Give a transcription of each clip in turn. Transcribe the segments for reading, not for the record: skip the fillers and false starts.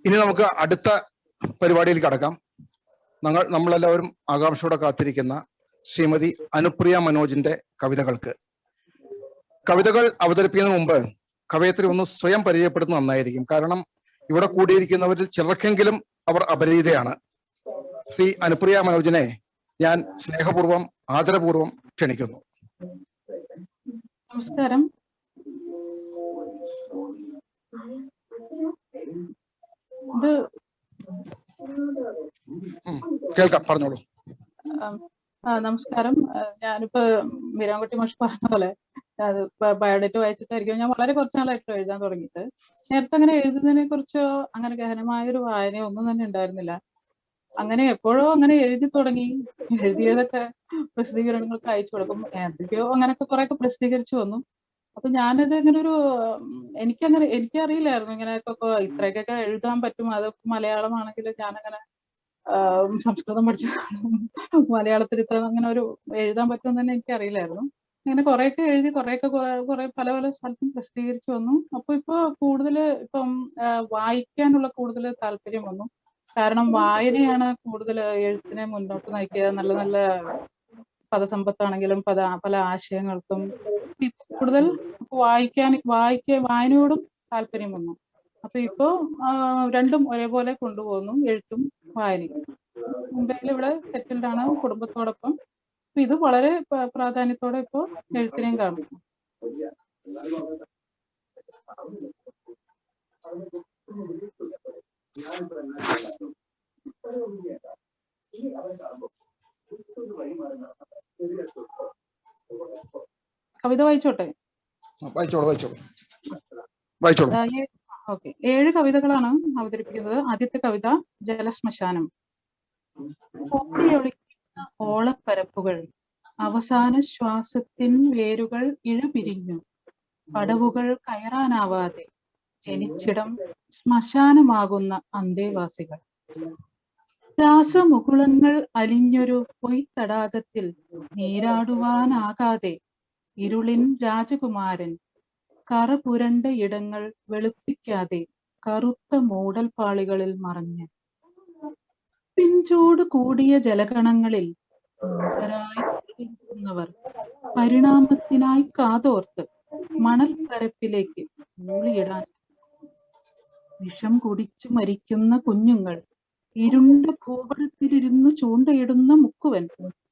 ഇനി നമുക്ക് അടുത്ത പരിപാടിയിൽ കടക്കാം. നമ്മളെല്ലാവരും ആകാംക്ഷയോടെ കാത്തിരിക്കുന്ന ശ്രീമതി അനുപ്രിയ മനോജിന്റെ കവിതകൾക്ക്. കവിതകൾ അവതരിപ്പിക്കുന്നതിന് മുമ്പ് കവയത്രി ഒന്ന് സ്വയം പരിചയപ്പെടുന്നത് നന്നായിരിക്കും. കാരണം ഇവിടെ കൂടിയിരിക്കുന്നവരിൽ ചിലർക്കെങ്കിലും അവർ അപരിചിതയാണ്. ശ്രീ അനുപ്രിയ മനോജിനെ ഞാൻ സ്നേഹപൂർവ്വം ആദരപൂർവ്വം ക്ഷണിക്കുന്നു. നമസ്കാരം. ഇത് കേൾക്കാം, പറഞ്ഞോളൂ. നമസ്കാരം. ഞാനിപ്പോ മീരാൻകുട്ടി മാഷ് പറഞ്ഞ പോലെ അത് ബയോഡേറ്റ് വായിച്ചിട്ടായിരിക്കും. ഞാൻ വളരെ കുറച്ച് നാളായിട്ട് എഴുതാൻ തുടങ്ങിയിട്ട്. നേരത്തെ അങ്ങനെ എഴുതുന്നതിനെ കുറിച്ചോ അങ്ങനെ ഗഹനമായൊരു വായനയോ ഒന്നും തന്നെ ഉണ്ടായിരുന്നില്ല. അങ്ങനെ എപ്പോഴോ അങ്ങനെ എഴുതി തുടങ്ങി. എഴുതിയതൊക്കെ പ്രസിദ്ധീകരണങ്ങൾക്ക് അയച്ചു കൊടുക്കും. എന്തൊക്കെയോ അങ്ങനെയൊക്കെ കുറെയൊക്കെ പ്രസിദ്ധീകരിച്ചു വന്നു. അപ്പൊ ഞാനത് ഇങ്ങനെ എനിക്കറിയില്ലായിരുന്നു ഇങ്ങനെയൊക്കെ ഇത്രയൊക്കെ എഴുതാൻ പറ്റും. അത് മലയാളമാണെങ്കിൽ ഞാനങ്ങനെ സംസ്കൃതം പഠിച്ചതാണ്. മലയാളത്തിൽ ഇത്ര അങ്ങനെ ഒരു എഴുതാൻ പറ്റുമെന്ന് തന്നെ എനിക്കറിയില്ലായിരുന്നു. അങ്ങനെ കുറെയൊക്കെ എഴുതി കുറെ പല പല സ്ഥലത്തും പ്രസിദ്ധീകരിച്ചു വന്നു. അപ്പൊ കൂടുതൽ ഇപ്പം വായിക്കാനുള്ള കൂടുതൽ താല്പര്യം വന്നു. കാരണം വായനയാണ് കൂടുതൽ എഴുത്തിനെ മുന്നോട്ട് നയിക്കുക. നല്ല നല്ല പദസമ്പത്താണെങ്കിലും പല ആശയങ്ങൾക്കും കൂടുതൽ വായനയോടും താല്പര്യം വന്നു. അപ്പൊ ഇപ്പോ രണ്ടും ഒരേപോലെ കൊണ്ടുപോകുന്നു, എഴുത്തും വായനയും. മുംബൈയിൽ ഇവിടെ സെറ്റിൽഡ് ആണ് കുടുംബത്തോടൊപ്പം. ഇത് വളരെ പ്രാധാന്യത്തോടെ ഇപ്പോ എഴുത്തിനെയും കാണുന്നു. കവിത വായിച്ചോട്ടെ? ഓക്കെ. 7 കവിതകളാണ് അവതരിപ്പിക്കുന്നത്. ആദ്യത്തെ കവിത ജലശ്മശാനം. ഓടിയൊളിക്കുന്ന ഓളപ്പരപ്പുകൾ, അവസാന ശ്വാസത്തിൻ വേരുകൾ ഇഴപിരിഞ്ഞു. പടവുകൾ കയറാനാവാതെ ജനിച്ചിടം ശ്മശാനമാകുന്ന അന്തേവാസികൾ. രാസമുകുളങ്ങൾ അലിഞ്ഞൊരു പൊയ്ത്തടാകത്തിൽ നീരാടുവാനാകാതെ ഇരുളിൻ രാജകുമാരൻ കറപുരണ്ട ഇടങ്ങൾ വെളുപ്പിക്കാതെ കറുത്ത മൂടൽപ്പാളികളിൽ മറഞ്ഞ്. പിഞ്ചൂട് കൂടിയ ജലകണങ്ങളിൽ മൂഢരായി പരിണാമത്തിനായി കാതോർത്ത് മണൽപ്പരപ്പിലേക്ക് ഊളിയിടാൻ. വിഷം കുടിച്ചു മരിക്കുന്ന കുഞ്ഞുങ്ങൾ ഇരുണ്ട ഭൂപടത്തിലിരുന്നു ചൂണ്ടയിടുന്ന മുക്കുവൻ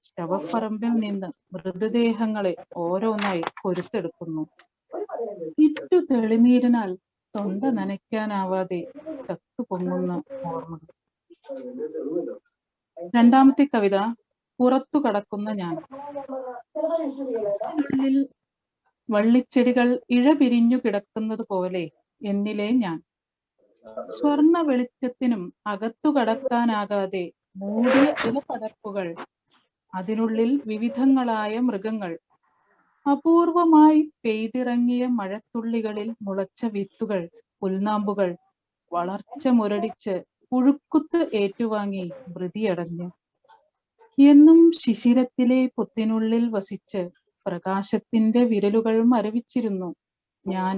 ശവപ്പറമ്പിൽ നിന്ന് മൃതദേഹങ്ങളെ ഓരോന്നായി കൊരുത്തെടുക്കുന്നു. ഇറ്റു തെളിനീരിനാൽ തൊണ്ട നനയ്ക്കാനാവാതെ ചത്തുപൊങ്ങുന്ന ഓർമ്മകൾ. രണ്ടാമത്തെ കവിത പുറത്തു കടക്കുന്ന ഞാൻ. ഉള്ളിൽ വള്ളിച്ചെടികൾ ഇഴപിരിഞ്ഞു കിടക്കുന്നത് പോലെ എന്നിലെ ഞാൻ. സ്വർണ വെളിച്ചത്തിനും അകത്തു കടക്കാനാകാതെ മൂടിയ ഇലപടർപ്പുകൾ, അതിനുള്ളിൽ വിവിധങ്ങളായ മൃഗങ്ങൾ, അപൂർവമായി പെയ്തിറങ്ങിയ മഴത്തുള്ളികളിൽ മുളച്ച വിത്തുകൾ, പുൽനാമ്പുകൾ, വളർച്ച മുരടിച്ച് പുഴുക്കുത്ത് ഏറ്റുവാങ്ങി മൃതിയടഞ്ഞു. എന്നും ശിശിരത്തിലെ പൊത്തിനുള്ളിൽ വസിച്ച് പ്രകാശത്തിന്റെ വിരലുകൾ മരവിച്ചിരുന്നു ഞാൻ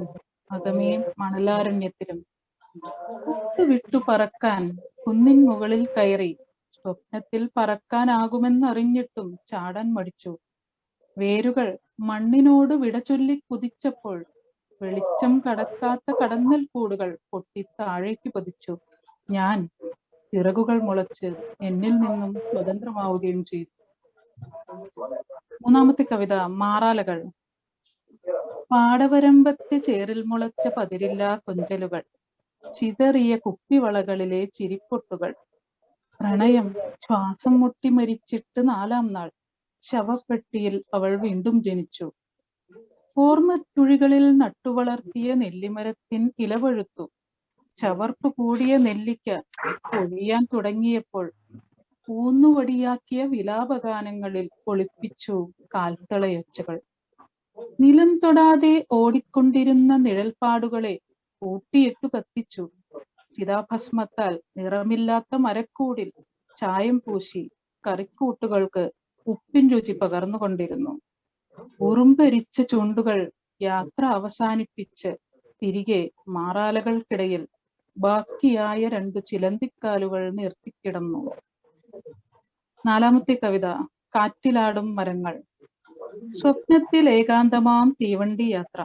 അകമേ മണലാരണ്യത്തിലും. വിട്ടു പറക്കാൻ കുന്നിൻ മുകളിൽ കയറി സ്വപ്നത്തിൽ പറക്കാനാകുമെന്നറിഞ്ഞിട്ടും ചാടാൻ മടിച്ചു. വേരുകൾ മണ്ണിനോട് വിട ചൊല്ലി കുതിച്ചപ്പോൾ വെളിച്ചം കടക്കാത്ത കടന്നൽ കൂടുകൾ പൊട്ടി താഴേക്ക് പതിച്ചു. ഞാൻ ചിറകുകൾ മുളച്ച് എന്നിൽ നിന്നും സ്വതന്ത്രമാവുകയും ചെയ്തു. മൂന്നാമത്തെ കവിത മാറാലകൾ. പാടവരമ്പത്തെ ചേറിൽ മുളച്ച പതിരില്ലാ കൊഞ്ചലുകൾ, ചിതറിയ കുപ്പിവളകളിലെ ചിരിപ്പൊട്ടുകൾ. പ്രണയം ശ്വാസം മുട്ടി മരിച്ചിട്ട് 4-ാം നാൾ ശവപ്പെട്ടിയിൽ അവൾ വീണ്ടും ജനിച്ചു. ഓർമ്മത്തുഴികളിൽ നട്ടുവളർത്തിയ നെല്ലിമരത്തിൻ ഇലവഴുത്തു. ചവർപ്പ് കൂടിയ നെല്ലിക്ക പൊഴിയാൻ തുടങ്ങിയപ്പോൾ ഊന്നുവടിയാക്കിയ വിലാപഗാനങ്ങളിൽ ഒളിപ്പിച്ചു കാൽത്തളയൊച്ചകൾ. നിലം തൊടാതെ ഓടിക്കൊണ്ടിരുന്ന നിഴൽപ്പാടുകളെ കൂട്ടിയിട്ടു കത്തിച്ചു. ചിതാഭസ്മത്താൽ നിറമില്ലാത്ത മരക്കൂടിൽ ചായം പൂശി കറിക്കൂട്ടുകൾക്ക് ഉപ്പിൻ രുചി പകർന്നുകൊണ്ടിരുന്നു. ഉറുമ്പരിച്ച ചുണ്ടുകൾ യാത്ര അവസാനിപ്പിച്ച് തിരികെ മാറാലകൾക്കിടയിൽ ബാക്കിയായ 2 ചിലന്തിക്കാലുകൾ നിർത്തിക്കിടന്നു. 4ാമത്തെ കവിത കാറ്റിലാടും മരങ്ങൾ. സ്വപ്നത്തിൽ ഏകാന്തമാം തീവണ്ടി യാത്ര.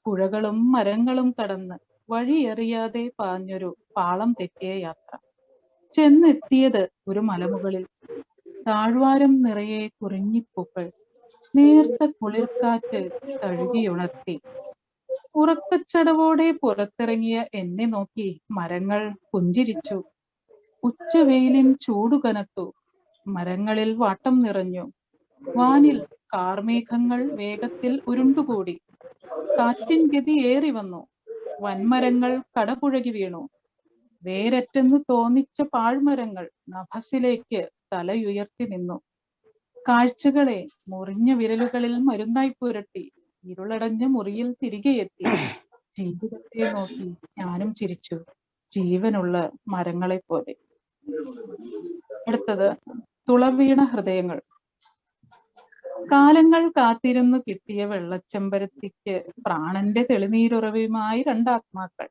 പുഴകളും മരങ്ങളും കടന്ന് വഴിയറിയാതെ പാഞ്ഞൊരു പാളം തെറ്റിയ യാത്ര. ചെന്നെത്തിയത് ഒരു മലമുകളിൽ. താഴ്വാരം നിറയെ കുറിഞ്ഞിപ്പൂക്കൾ. നേർത്ത കുളിർക്കാറ്റ് തഴുകിയുണർത്തി. ഉറക്കച്ചടവോടെ പുറത്തിറങ്ങിയ എന്നെ നോക്കി മരങ്ങൾ പുഞ്ചിരിച്ചു. ഉച്ചവെയിലിൻ ചൂടുകനത്തു. മരങ്ങളിൽ വാട്ടം നിറഞ്ഞു. വാനിൽ കാർമേഘങ്ങൾ വേഗത്തിൽ ഉരുണ്ടുകൂടി. കാറ്റിൻ ഗതി ഏറി വന്നു. വൻമരങ്ങൾ കടപുഴകി വീണു. വേരറ്റെന്ന് തോന്നിച്ച പാഴ്മരങ്ങൾ നഭസിലേക്ക് തലയുയർത്തി നിന്നു. കാഴ്ചകളെ മുറിഞ്ഞ വിരലുകളിൽ മരുന്നായി പുരട്ടി ഇരുളടഞ്ഞ മുറിയിൽ തിരികെ എത്തി. ജീവിതത്തെ നോക്കി ഞാനും ചിരിച്ചു, ജീവനുള്ള മരങ്ങളെ പോലെ. അടുത്തത് തുളവീണ ഹൃദയങ്ങൾ. കാലങ്ങൾ കാത്തിരുന്നു കിട്ടിയ വെള്ളച്ചെമ്പരത്തിക്ക് പ്രാണന്റെ തെളിനീരുറവയുമായി 2 ആത്മാക്കൾ.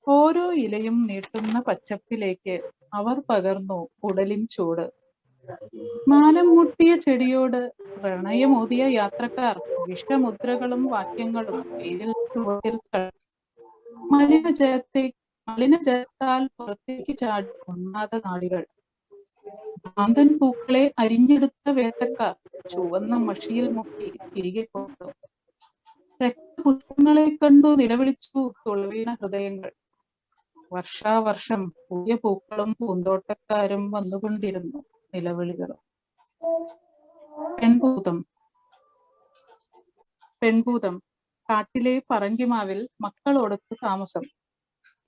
ഓരോ ഇലയും നീട്ടുന്ന പച്ചപ്പിലേക്ക് അവർ പകർന്നു ഉടലിൻ ചൂട്. മാനം മുട്ടിയ ചെടിയോട് പ്രണയമോതിയ യാത്രക്കാർ വിഷമുദ്രകളും വാക്യങ്ങളും വെയിലിൽ മലിനജലത്താൽ പുറത്തേക്ക് ചാടി ഉണ്ണാത നാടികൾ. ഭ്രാന്തൻ പൂക്കളെ അരിഞ്ഞെടുത്ത വേട്ടക്കാർ ചുവന്ന മഷിയിൽ മുക്കി തിരികെ കൊണ്ടു. രക്തപുഷ്പങ്ങളെ കണ്ടു നിലവിളിച്ചു തുളവീണ ഹൃദയങ്ങൾ. വർഷാവർഷം പുതിയ പൂക്കളും പൂന്തോട്ടക്കാരും വന്നുകൊണ്ടിരുന്നു, നിലവിളികളും. പെൺഭൂതം. കാട്ടിലെ പറങ്കിമാവിൽ മക്കളോടൊത്ത് താമസം.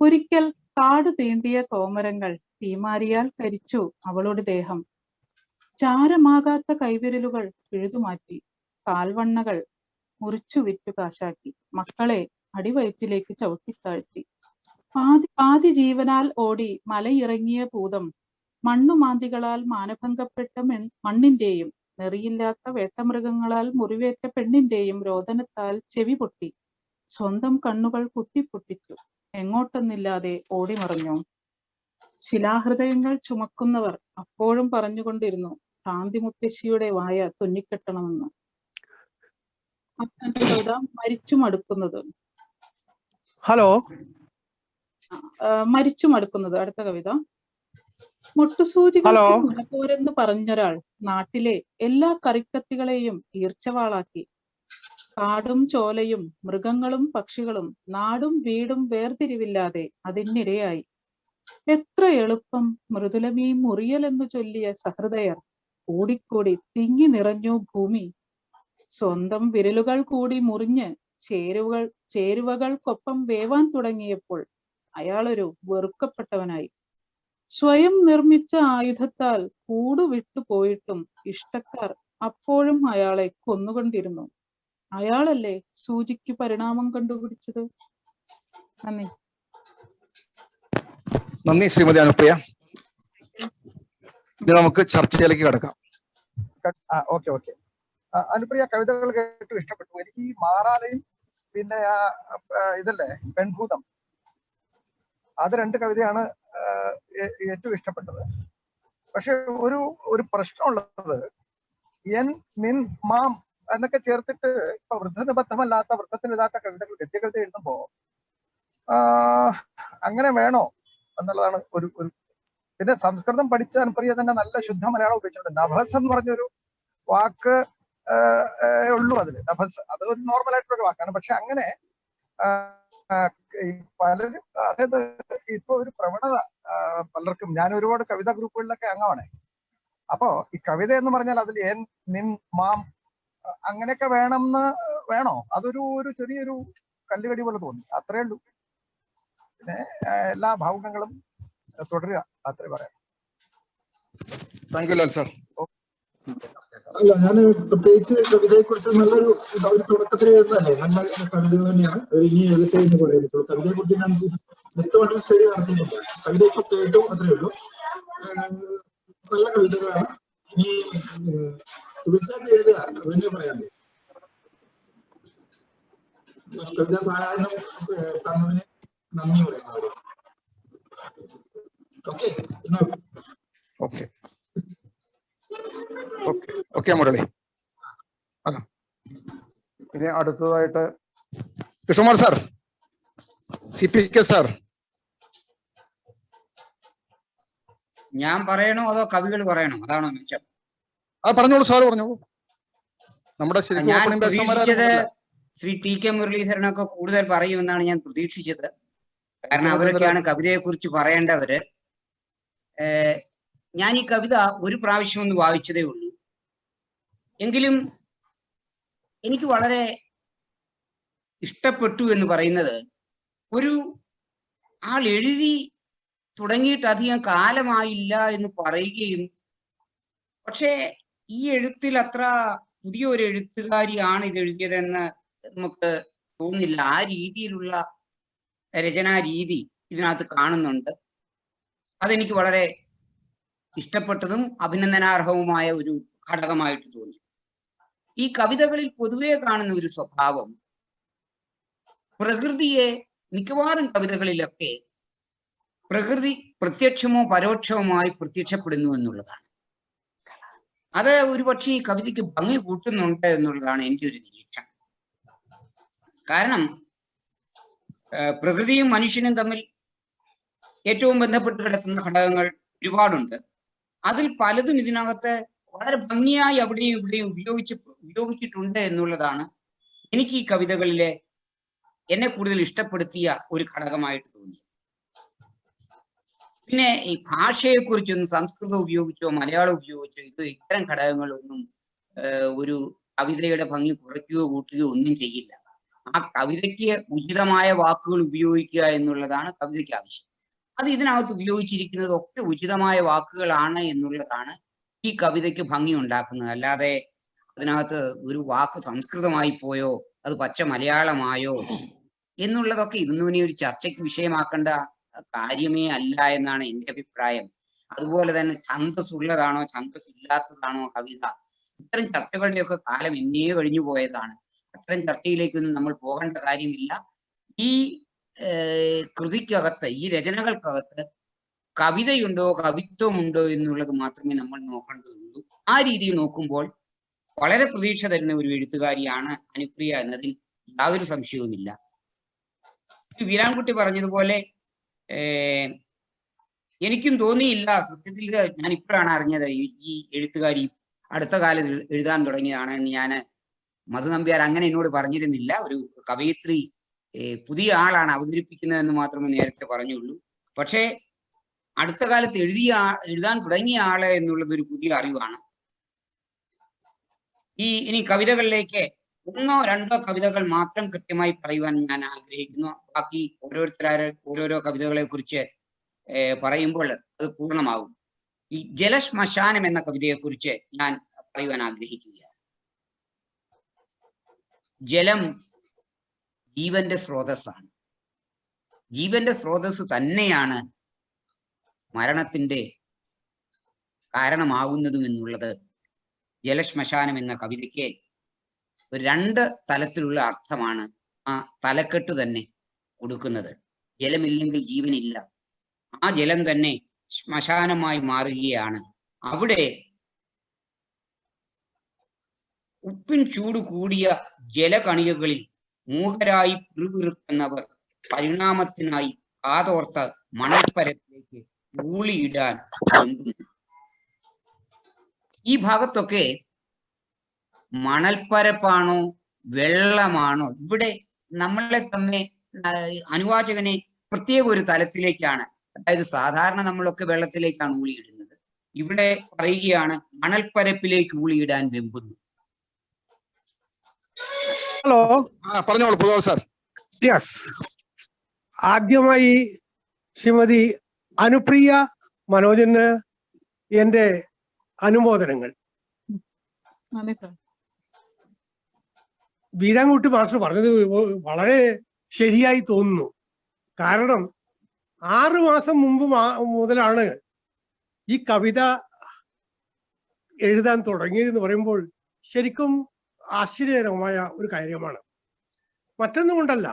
ഒരിക്കൽ കാടു തീണ്ടിയ കോമരങ്ങൾ തീമാരിയാൽ കരിച്ചു അവളുടെ ദേഹം. ചാരമാകാത്ത കൈവിരലുകൾ പിഴുതുമാറ്റി. കാൽവണ്ണകൾ മുറിച്ചു വിറ്റു കാശാക്കി. മക്കളെ അടിവയറ്റിലേക്ക് ചവിട്ടിത്താഴ്ത്തി. പാതി ജീവനാൽ ഓടി മലയിറങ്ങിയ ഭൂതം മണ്ണുമാന്തികളാൽ മാനഭംഗപ്പെട്ട മണ്ണിന്റെയും നെറിയില്ലാത്ത വേട്ടമൃഗങ്ങളാൽ മുറിവേറ്റ പെണ്ണിന്റെയും രോദനത്താൽ ചെവി പൊട്ടി. സ്വന്തം കണ്ണുകൾ കുത്തിപ്പൊട്ടിച്ചു. എങ്ങോട്ടെന്നില്ലാതെ ഓടിമറഞ്ഞു. ശിലാഹൃദയങ്ങൾ ചുമക്കുന്നവർ അപ്പോഴും പറഞ്ഞുകൊണ്ടിരുന്നു, ഭ്രാന്തി മുത്തശ്ശിയുടെ വായ തുന്നിക്കെട്ടണമെന്ന്. കവിത മരിച്ചു മടുക്കുന്നത്. ഹലോ. മരിച്ചു മടുക്കുന്നത്. അടുത്ത കവിത. മുട്ടുസൂചികൾ പോരെന്ന് പറഞ്ഞൊരാൾ നാട്ടിലെ എല്ലാ കറിക്കത്തികളെയും ഈർച്ചവാളാക്കി. കാടും ചോലയും മൃഗങ്ങളും പക്ഷികളും നാടും വീടും വേർതിരിവില്ലാതെ അതിനിരയായി. എത്ര എളുപ്പം മൃദുലമീ മുറിയലെന്നു ചൊല്ലിയ സഹൃദയർ കൂടിക്കൂടി തിങ്ങി നിറഞ്ഞു ഭൂമി. സ്വന്തം വിരലുകൾ കൂടി മുറിഞ്ഞ് ചേരുവകൾക്കൊപ്പം വേവാൻ തുടങ്ങിയപ്പോൾ അയാളൊരു വെറുക്കപ്പെട്ടവനായി. സ്വയം നിർമ്മിച്ച ആയുധത്താൽ കൂടുവിട്ടു പോയിട്ടും ഇഷ്ടക്കാർ അപ്പോഴും അയാളെ കൊന്നുകൊണ്ടിരുന്നു. അയാളല്ലേ സൂചിക്ക് പരിണാമം കണ്ടുപിടിച്ചത്. നന്ദി. നന്ദി ശ്രീമതി അനുപ്രിയ. ഇനി നമുക്ക് ചർച്ചയിലേക്ക് കടക്കാം. ഓക്കെ. അനുപ്രിയ കവിതകൾ കേട്ടു ഇഷ്ടപ്പെട്ടു. എനിക്ക് ഈ മാറാലയും പിന്നെ ഇതല്ലേ പെൺഭൂതം, അത് 2 കവിതയാണ് ഏറ്റവും ഇഷ്ടപ്പെട്ടത്. പക്ഷെ ഒരു പ്രശ്നമുള്ളത്, എൻ നിൻ മാം എന്നൊക്കെ ചേർത്തിട്ട് ഇപ്പൊ വൃദ്ധനിബദ്ധമല്ലാത്ത വൃദ്ധത്തിനില്ലാത്ത കവിതകൾ ഗദ്യകവിത എഴുതുമ്പോ അങ്ങനെ വേണോ എന്നുള്ളതാണ് ഒരു. പിന്നെ സംസ്കൃതം പഠിച്ച അനുപ്രിയ തന്നെ നല്ല ശുദ്ധ മലയാളം ഉപയോഗിച്ചിട്ടുണ്ട്. നഭസ് എന്ന് പറഞ്ഞൊരു വാക്ക് ഉള്ളൂ അതില്. നഭസ് അത് ഒരു നോർമൽ ആയിട്ടുള്ള ഒരു വാക്കാണ്. പക്ഷെ അങ്ങനെ പലരും, അതായത് ഇപ്പൊ ഒരു പ്രവണത പലർക്കും, ഞാൻ ഒരുപാട് കവിതാ ഗ്രൂപ്പുകളിലൊക്കെ അംഗമാണ്. അപ്പോ ഈ കവിത എന്ന് പറഞ്ഞാൽ അതിൽ എൻ നിൻ മാം അങ്ങനെയൊക്കെ വേണോ? അതൊരു ചെറിയൊരു കല്ലുകടി പോലെ തോന്നി. അത്രേ ഉള്ളൂ. പിന്നെ എല്ലാ ഭാവുകങ്ങളും തുടരുക, അത്രേ പറയാം. Thank you Lal sir. അല്ല, ഞാൻ പ്രത്യേകിച്ച് കവിതയെ കുറിച്ച് നല്ലൊരു തുടക്കത്തിൽ എഴുതുന്നതല്ലേ, നല്ല കവിതകൾ തന്നെയാണ് ഇനി എഴുതട്ടെ എന്ന് പറയുന്നത്. കവിതയെ കുറിച്ച് ഞാൻ വ്യക്തമായിട്ട് സ്റ്റഡി നടത്തുന്നില്ല. കവിത ഇപ്പൊ കേട്ടു, അത്രേ ഉള്ളൂ. നല്ല കവിതകളാണ്. ഇനി തുടർച്ചയായിട്ട് എഴുതുക, അതന്നെ പറയാൻ. കവിതാ സായാഹ്നം തന്നതിന് നന്ദി പറയുന്നത്. Okay okay okay okay Murali. അല്ല, ഇനി അടുത്തതായിട്ട് കൃഷ്ണകുമാർ സാർ, CPK സാർ. ഞാൻ പറയണോ അതോ കവികൾ പറയണോ? അതാണോ മിച്ചം? പറഞ്ഞോളൂ സാർ, പറഞ്ഞോളൂ. നമ്മുടെ ശരിക്കും ഞാൻ ഓപ്പണിംഗ് പ്രതീക്ഷിച്ചത് ബാറ്റ്സ്മാൻമാരാണ്. ശ്രീ TK മുരളീധരനൊക്കെ കൂടുതൽ പറയുമെന്നാണ് ഞാൻ പ്രതീക്ഷിച്ചത്. കാരണം അവരൊക്കെയാണ് കവിതയെ കുറിച്ച് പറയേണ്ടവര്. ഞാൻ ഈ കവിത ഒരു പ്രാവശ്യം ഒന്ന് വായിച്ചതേ ഉള്ളൂ. എങ്കിലും എനിക്ക് വളരെ ഇഷ്ടപ്പെട്ടു എന്ന് പറയുന്നത്, ഒരു ആൾ എഴുതി തുടങ്ങിയിട്ട് അധികം കാലമായില്ല എന്ന് പറയുകയും, പക്ഷേ ഈ എഴുത്തിൽ അത്ര പുതിയ ഒരു എഴുത്തുകാരിയാണ് ഇത് എഴുതിയതെന്ന് നമുക്ക് തോന്നുന്നില്ല. ആ രീതിയിലുള്ള രചനാ രീതി ഇതിനകത്ത് കാണുന്നുണ്ട്. അതെനിക്ക് വളരെ ഇഷ്ടപ്പെട്ടതും അഭിനന്ദനാർഹവുമായ ഒരു ഘടകമായിട്ട് തോന്നി. ഈ കവിതകളിൽ പൊതുവെ കാണുന്ന ഒരു സ്വഭാവം, പ്രകൃതിയെ മിക്കവാറും കവിതകളിലൊക്കെ പ്രകൃതി പ്രത്യക്ഷമോ പരോക്ഷവുമായി പ്രത്യക്ഷപ്പെടുന്നു എന്നുള്ളതാണ്. അത് ഒരുപക്ഷെ ഈ കവിതയ്ക്ക് ഭംഗി കൂട്ടുന്നുണ്ട് എന്നുള്ളതാണ് എൻ്റെ ഒരു നിരീക്ഷണം. കാരണം പ്രകൃതിയും മനുഷ്യനും തമ്മിൽ ഏറ്റവും ബന്ധപ്പെട്ട് കിടക്കുന്ന ഘടകങ്ങൾ ഒരുപാടുണ്ട്. അതിൽ പലതും ഇതിനകത്ത് വളരെ ഭംഗിയായി അവിടെയും ഇവിടെയും ഉപയോഗിച്ചിട്ടുണ്ട് എന്നുള്ളതാണ് എനിക്ക് ഈ കവിതകളിലെ എന്നെ കൂടുതൽ ഇഷ്ടപ്പെടുത്തിയ ഒരു ഘടകമായിട്ട് തോന്നി. പിന്നെ ഈ ഭാഷയെക്കുറിച്ചൊന്നും സംസ്കൃതം ഉപയോഗിച്ചോ മലയാളം ഉപയോഗിച്ചോ ഇത്തരം ഘടകങ്ങളൊന്നും ഒരു കവിതയുടെ ഭംഗി കുറയ്ക്കുകയോ കൂട്ടുകയോ ഒന്നും ചെയ്യില്ല. ആ കവിതയ്ക്ക് ഉചിതമായ വാക്കുകൾ ഉപയോഗിക്കുക എന്നുള്ളതാണ് കവിതയ്ക്ക് ആവശ്യം. അത് ഇതിനകത്ത് ഉപയോഗിച്ചിരിക്കുന്നതൊക്കെ ഉചിതമായ വാക്കുകളാണ് എന്നുള്ളതാണ് ഈ കവിതയ്ക്ക് ഭംഗി ഉണ്ടാക്കുന്നത്. അല്ലാതെ അതിനകത്ത് ഒരു വാക്ക് സംസ്കൃതമായി പോയോ അത് പച്ച മലയാളമായോ എന്നുള്ളതൊക്കെ ഇതൊന്നും ഒരു ചർച്ചയ്ക്ക് വിഷയമാക്കേണ്ട കാര്യമേ അല്ല എന്നാണ് എൻ്റെ അഭിപ്രായം. അതുപോലെ തന്നെ ഛന്ദസ് ഉള്ളതാണോ ഛന്ദസ് ഇല്ലാത്തതാണോ കവിത, ഇത്തരം ചർച്ചകളുടെയൊക്കെ കാലം എന്നേ കഴിഞ്ഞു പോയതാണ്. അത്തരം ചർച്ചയിലേക്കൊന്നും നമ്മൾ പോകേണ്ട കാര്യമില്ല. ഈ കൃതിക്കകത്ത്, ഈ രചനകൾക്കകത്ത് കവിതയുണ്ടോ കവിത്വമുണ്ടോ എന്നുള്ളത് മാത്രമേ നമ്മൾ നോക്കേണ്ടതുള്ളൂ. ആ രീതിയിൽ നോക്കുമ്പോൾ വളരെ പ്രതീക്ഷ തരുന്ന ഒരു എഴുത്തുകാരിയാണ് അനുപ്രിയ എന്നതിൽ യാതൊരു സംശയവുമില്ല. വീരാൻകുട്ടി പറഞ്ഞതുപോലെ എനിക്കും തോന്നിയില്ല. സത്യത്തിൽ ഞാൻ ഇപ്പോഴാണ് അറിഞ്ഞത് ഈ എഴുത്തുകാരി അടുത്ത കാലത്ത് എഴുതാൻ തുടങ്ങിയതാണ് എന്ന്. ഞാൻ മധു നമ്പ്യാർ അങ്ങനെ എന്നോട് പറഞ്ഞിരുന്നില്ല. ഒരു കവയിത്രി പുതിയ ആളാണ് അവതരിപ്പിക്കുന്നതെന്ന് മാത്രമേ നേരത്തെ പറഞ്ഞുള്ളൂ. പക്ഷേ അടുത്ത കാലത്ത് എഴുതാൻ തുടങ്ങിയ ആള് എന്നുള്ളത് ഒരു പുതിയ അറിവാണ്. ഇനി കവിതകളിലേക്ക് ഒന്നോ രണ്ടോ കവിതകൾ മാത്രം കൃത്യമായി പറയുവാൻ ഞാൻ ആഗ്രഹിക്കുന്നു. ബാക്കി ഓരോരോ കവിതകളെ കുറിച്ച് പറയുമ്പോൾ അത് പൂർണ്ണമാകും. ഈ ജലശ്മശാനം എന്ന കവിതയെ കുറിച്ച് ഞാൻ പറയുവാൻ ആഗ്രഹിക്കുകയാണ്. ജലം ജീവന്റെ സ്രോതസ്സാണ്. ജീവന്റെ സ്രോതസ് തന്നെയാണ് മരണത്തിന്റെ കാരണമാകുന്നതും എന്നുള്ളത് ജലശ്മശാനം എന്ന കവിതയ്ക്ക് രണ്ട് തലത്തിലുള്ള അർത്ഥമാണ് ആ തലക്കെട്ട് തന്നെ കൊടുക്കുന്നത്. ജലമില്ലെങ്കിൽ ജീവനില്ല. ആ ജലം തന്നെ ശ്മശാനമായി മാറുകയാണ്. അവിടെ ഉപ്പിൻ ചൂട് കൂടിയ ജലകണികകളിൽ മൂകരായി പിറുപിറുക്കുന്നവർ പരിണാമത്തിനായി കാതോർത്ത മണൽപ്പരപ്പിലേക്ക് ഊളിയിടാൻ വെമ്പുന്നു. ഈ ഭാഗത്തൊക്കെ മണൽപ്പരപ്പാണോ വെള്ളമാണോ, ഇവിടെ നമ്മളെ തന്നെ അനുവാചകനെ പ്രത്യേക ഒരു തലത്തിലേക്കാണ്, അതായത് സാധാരണ നമ്മളൊക്കെ വെള്ളത്തിലേക്കാണ് ഊളിയിടുന്നത്. ഇവിടെ പറയുകയാണ് മണൽപ്പരപ്പിലേക്ക് ഊളിയിടാൻ വെമ്പുന്നു. ഹലോ, പറഞ്ഞോളൂ പുതുവാൾ സാർ. യെസ്, ആദ്യമായി ശ്രീമതി അനുപ്രിയ മനോജന് എൻ്റെ അനുമോദനങ്ങൾ. നന്ദി സാർ. വീരാൻകുട്ടി മാസ്റ്റർ പറഞ്ഞത് വളരെ ശരിയായി തോന്നുന്നു. കാരണം 6 മാസം മുമ്പ് മുതലാണ് ഈ കവിത എഴുതാൻ തുടങ്ങിയതെന്ന് പറയുമ്പോൾ ശരിക്കും ആശ്ചര്യകരമായ ഒരു കാര്യമാണ്. മറ്റൊന്നും കൊണ്ടല്ല.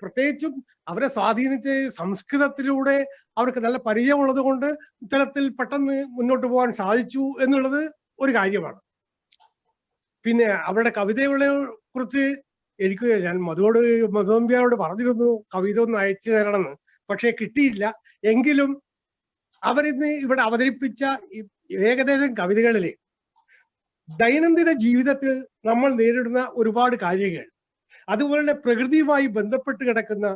പ്രത്യേകിച്ചും അവരെ സ്വാധീനിച്ച് സംസ്കൃതത്തിലൂടെ അവർക്ക് നല്ല പരിചയമുള്ളത് കൊണ്ട് ഇത്തരത്തിൽ പെട്ടെന്ന് മുന്നോട്ട് പോകാൻ സാധിച്ചു എന്നുള്ളത് ഒരു കാര്യമാണ്. പിന്നെ അവരുടെ കവിതകളെ കുറിച്ച് ഞാൻ മധുവമ്പ്യാരോട് പറഞ്ഞിരുന്നു കവിത ഒന്ന് അയച്ചു തരണമെന്ന്, പക്ഷെ കിട്ടിയില്ല. എങ്കിലും അവരിന്ന് ഇവിടെ അവതരിപ്പിച്ച ഏകദേശം കവിതകളിൽ ദൈനംദിന ജീവിതത്തിൽ നമ്മൾ നേരിടുന്ന ഒരുപാട് കാര്യങ്ങൾ, അതുപോലെ പ്രകൃതിയുമായി ബന്ധപ്പെട്ട് കിടക്കുന്ന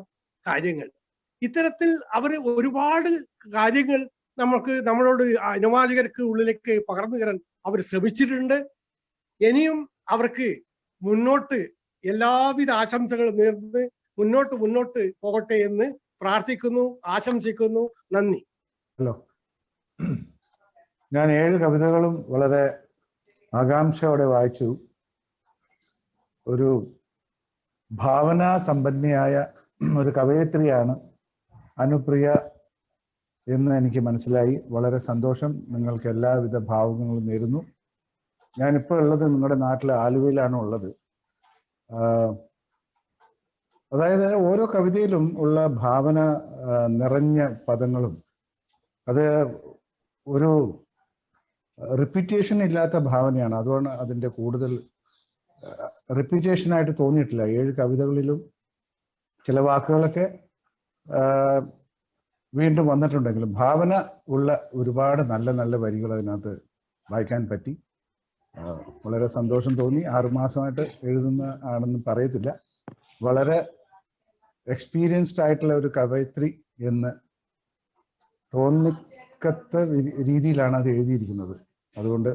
കാര്യങ്ങൾ, ഇത്തരത്തിൽ അവർ ഒരുപാട് കാര്യങ്ങൾ നമ്മളോട് അനുവാചകർക്ക് ഉള്ളിലേക്ക് പകർന്നു തരാൻ അവർ ശ്രമിച്ചിട്ടുണ്ട്. ഇനിയും അവർക്ക് മുന്നോട്ട് എല്ലാവിധ ആശംസകളും നേർന്ന് മുന്നോട്ട് പോകട്ടെ എന്ന് പ്രാർത്ഥിക്കുന്നു, ആശംസിക്കുന്നു. നന്ദി. ഹലോ, ഞാൻ 7 കവിതകളും വളരെ ആകാംക്ഷയോടെ വായിച്ചു. ഒരു ഭാവനാ സമ്പന്നയായ ഒരു കവയിത്രിയാണ് അനുപ്രിയ എന്ന് എനിക്ക് മനസ്സിലായി. വളരെ സന്തോഷം. നിങ്ങൾക്ക് എല്ലാവിധ ഭാവങ്ങളും നേരുന്നു. ഞാനിപ്പോൾ ഉള്ളത് നിങ്ങളുടെ നാട്ടിലെ ആലുവയിലാണ് ഉള്ളത്. അതായത് ഓരോ കവിതയിലും ഉള്ള ഭാവന നിറഞ്ഞ പദങ്ങളും, അത് ഒരു റിപ്പീറ്റേഷൻ ഇല്ലാത്ത ഭാവനയാണ്. അതുകൊണ്ട് അതിൻ്റെ കൂടുതൽ റിപ്പീറ്റേഷനായിട്ട് തോന്നിയിട്ടില്ല. 7 കവിതകളിലും ചില വാക്കുകളൊക്കെ വീണ്ടും വന്നിട്ടുണ്ടെങ്കിലും ഭാവന ഉള്ള ഒരുപാട് നല്ല നല്ല വരികൾ അതിനകത്ത് വായിക്കാൻ പറ്റി. വളരെ സന്തോഷം തോന്നി. 6 മാസമായിട്ട് എഴുതുന്ന ആണെന്ന് പറയത്തില്ല. വളരെ എക്സ്പീരിയൻസ്ഡ് ആയിട്ടുള്ള ഒരു കവയിത്രി എന്ന് തോന്നിക്കത്ത രീതിയിലാണ് അത് എഴുതിയിരിക്കുന്നത്. അതുകൊണ്ട്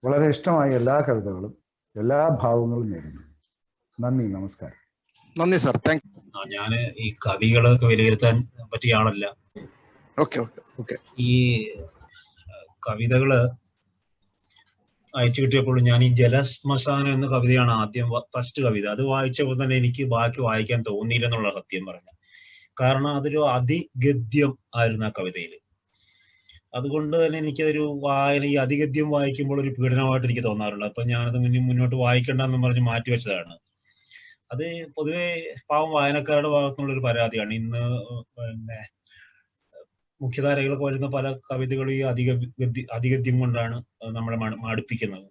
വളരെ ഇഷ്ടമായ എല്ലാ കവിതകളും എല്ലാ ഭാവങ്ങളും നേരുന്നു. നന്ദി, നമസ്കാരം. നന്ദി സാർ, താങ്ക് യു. ഞാൻ ഈ കവികളൊക്കെ വിലയിരുത്താൻ പറ്റിയ ആളല്ല. ഈ കവിതകള് അയച്ചു കിട്ടിയപ്പോൾ ഞാൻ ഈ ജലശ്മശാനം എന്ന കവിതയാണ് ആദ്യം ഫസ്റ്റ് കവിത. അത് വായിച്ചപ്പോൾ തന്നെ എനിക്ക് ബാക്കി വായിക്കാൻ തോന്നിയില്ല എന്നുള്ള സത്യം പറഞ്ഞു. കാരണം അതൊരു അതിഗദ്യം ആയിരുന്നു ആ കവിതയിൽ. അതുകൊണ്ട് തന്നെ എനിക്കതൊരു ഈ അതിഗദ്യം വായിക്കുമ്പോൾ ഒരു പീഡനമായിട്ട് എനിക്ക് തോന്നാറുണ്ട്. അപ്പൊ ഞാനത് മുന്നോട്ട് വായിക്കണ്ടെന്ന് പറഞ്ഞ് മാറ്റിവെച്ചതാണ്. അത് പൊതുവെ പാവം വായനക്കാരുടെ ഭാഗത്തുനിന്നുള്ള ഒരു പരാതിയാണ്. ഇന്ന് പിന്നെ മുഖ്യധാരകളൊക്കെ വരുന്ന പല കവിതകളും ഈ അതിഗദ്യം കൊണ്ടാണ് നമ്മളെ മടുപ്പിക്കുന്നത്.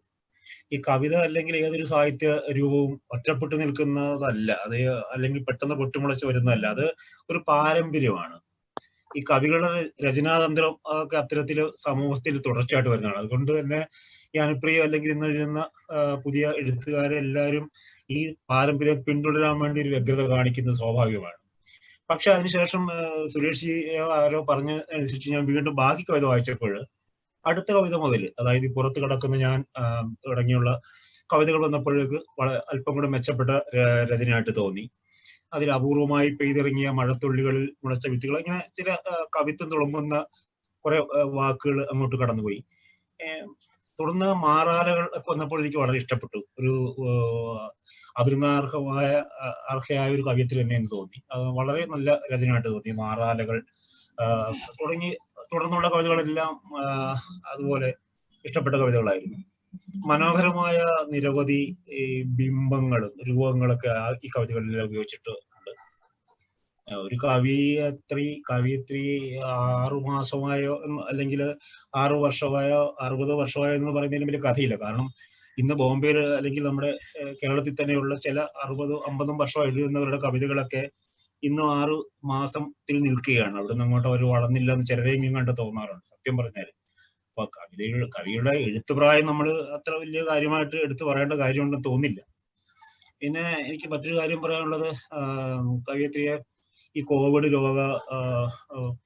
ഈ കവിത അല്ലെങ്കിൽ ഏതൊരു സാഹിത്യ രൂപവും ഒറ്റപ്പെട്ടു നിൽക്കുന്നതല്ല, അത് അല്ലെങ്കിൽ പെട്ടെന്ന് പൊട്ടിമുളച്ച് വരുന്നതല്ല, അത് ഒരു പാരമ്പര്യമാണ്. ഈ കവികളുടെ രചനാതന്ത്രം ഒക്കെ അത്തരത്തിൽ സമൂഹത്തിൽ തുടർച്ചയായിട്ട് വരുന്നതാണ്. അതുകൊണ്ട് തന്നെ ഈ അനുപ്രിയ അല്ലെങ്കിൽ ഇന്ന് എഴുതുന്ന പുതിയ എഴുത്തുകാരെ എല്ലാവരും ഈ പാരമ്പര്യം പിന്തുടരാൻ വേണ്ടി ഒരു വ്യഗ്രത കാണിക്കുന്നത് സ്വാഭാവികമാണ്. പക്ഷെ അതിനുശേഷം സുരേഷ് ആരോ പറഞ്ഞ അനുസരിച്ച് ഞാൻ വീണ്ടും ബാക്കി കവിത വായിച്ചപ്പോൾ അടുത്ത കവിത മുതൽ, അതായത് ഈ പുറത്ത് കിടക്കുന്ന ഞാൻ തുടങ്ങിയുള്ള കവിതകൾ വന്നപ്പോഴേക്ക് അല്പം കൂടെ മെച്ചപ്പെട്ട രചനയായിട്ട് തോന്നി. അതിൽ അപൂർവമായി പെയ്തിറങ്ങിയ മഴത്തുള്ളികളിൽ മുളച്ച വിത്തുകൾ, ഇങ്ങനെ ചില കവിത്വം തുളുമ്പുന്ന കുറെ വാക്കുകൾ അങ്ങോട്ട് കടന്നുപോയി. തുടർന്ന് മാറാലകൾ ഒക്കെ വന്നപ്പോൾ എനിക്ക് വളരെ ഇഷ്ടപ്പെട്ടു. ഒരു അർഹയായ ഒരു കവിയത്തിൽ തന്നെ എന്ന് തോന്നി. അത് വളരെ നല്ല രചനയായിട്ട് തോന്നി. മാറാലകൾ തുടർന്നുള്ള കവിതകളെല്ലാം അതുപോലെ ഇഷ്ടപ്പെട്ട കവിതകളായിരുന്നു. മനോഹരമായ നിരവധി ബിംബങ്ങളും രൂപങ്ങളൊക്കെ ഈ കവിതകളിൽ ഉപയോഗിച്ചിട്ടുണ്ട്. ഒരു കവിയത്രി 6 മാസമായോ അല്ലെങ്കിൽ 6 വർഷമായോ 60 വർഷമായോ എന്ന് പറയുന്നതിന് വലിയ കഥയില്ല. കാരണം ഇന്ന് ബോംബെയിൽ അല്ലെങ്കിൽ നമ്മുടെ കേരളത്തിൽ തന്നെയുള്ള ചില 60-50 വർഷം എഴുതുന്നവരുടെ കവിതകളൊക്കെ ഇന്ന് 6 മാസത്തിൽ നിൽക്കുകയാണ്. അവിടെ നിന്ന് അങ്ങോട്ട് അവർ വളർന്നില്ല എന്ന് ചിലരെങ്കിലും കണ്ട് തോന്നാറുണ്ട് സത്യം പറഞ്ഞാൽ. അപ്പൊ കവിയുടെ എഴുത്തുപ്രായം നമ്മൾ അത്ര വലിയ കാര്യമായിട്ട് എടുത്തു പറയേണ്ട കാര്യമുണ്ടെന്ന് തോന്നില്ല. പിന്നെ എനിക്ക് മറ്റൊരു കാര്യം പറയാനുള്ളത്, കവിയത്രിയെ ഈ കോവിഡ് രോഗ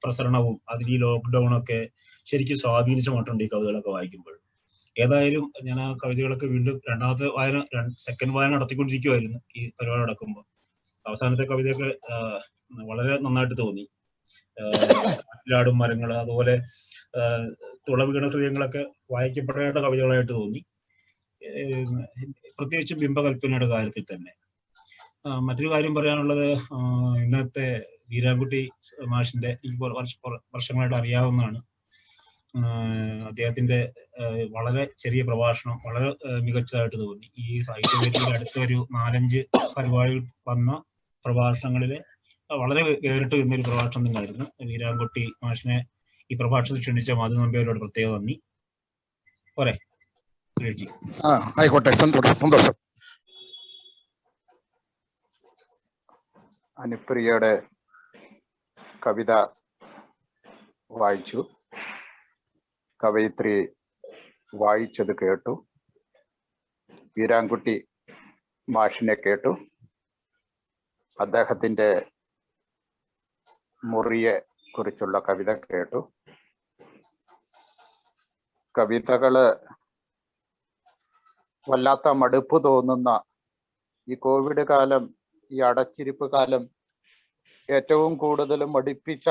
പ്രസരണവും അതിൽ ഈ ലോക്ക്ഡൌൺ ഒക്കെ ശരിക്കും സ്വാധീനിച്ച മട്ടുണ്ട് ഈ കവിതകളൊക്കെ വായിക്കുമ്പോൾ. ഏതായാലും ഞാൻ ആ കവിതകളൊക്കെ വീണ്ടും സെക്കൻഡ് വായന നടത്തിക്കൊണ്ടിരിക്കുമായിരുന്നു ഈ പരിപാടി നടക്കുമ്പോൾ. അവസാനത്തെ കവിതയൊക്കെ വളരെ നന്നായിട്ട് തോന്നി. കാറ്റിലാടും മരങ്ങൾ, അതുപോലെ തുളവീണ ഹൃദയങ്ങളൊക്കെ വായിക്കപ്പെടേണ്ട കവിതകളായിട്ട് തോന്നി. പ്രത്യേകിച്ച് ബിംബകൽപ്പനയുടെ കാര്യത്തിൽ തന്നെ. മറ്റൊരു കാര്യം പറയാനുള്ളത്, ഇന്നത്തെ വീരാൻകുട്ടി മാഷിന്റെ എനിക്ക് വർഷങ്ങളായിട്ട് അറിയാവുന്നതാണ്. അദ്ദേഹത്തിന്റെ വളരെ ചെറിയ പ്രഭാഷണം വളരെ മികച്ചതായിട്ട് തോന്നി. ഈ സാഹിത്യവേദിയിൽ അടുത്ത ഒരു 4-5 പരിപാടികൾ വന്ന പ്രഭാഷണങ്ങളില് വളരെ വേറിട്ട് നിന്നൊരു പ്രഭാഷണം തന്നെയായിരുന്നു. വീരാൻകുട്ടി മാഷിനെ ഈ പ്രഭാഷണത്തിൽ ക്ഷണിച്ച മാധു നമ്പ്യാരോട് പ്രത്യേക നന്ദി. പോരെ സുരേഷ്? ആയിക്കോട്ടെ, സന്തോഷം. അനുപ്രിയയുടെ കവിത വായിച്ചു, കവയിത്രി വായിച്ചത് കേട്ടു, വീരാൻകുട്ടി മാഷിനെ കേട്ടു, അദ്ദേഹത്തിന്റെ മുറിയെ കുറിച്ചുള്ള കവിത കേട്ടു. കവിതകള് വല്ലാത്ത മടുപ്പ് തോന്നുന്ന ഈ കോവിഡ് കാലം, ഈ അടച്ചിരിപ്പ് കാലം ഏറ്റവും കൂടുതൽ മടുപ്പിച്ച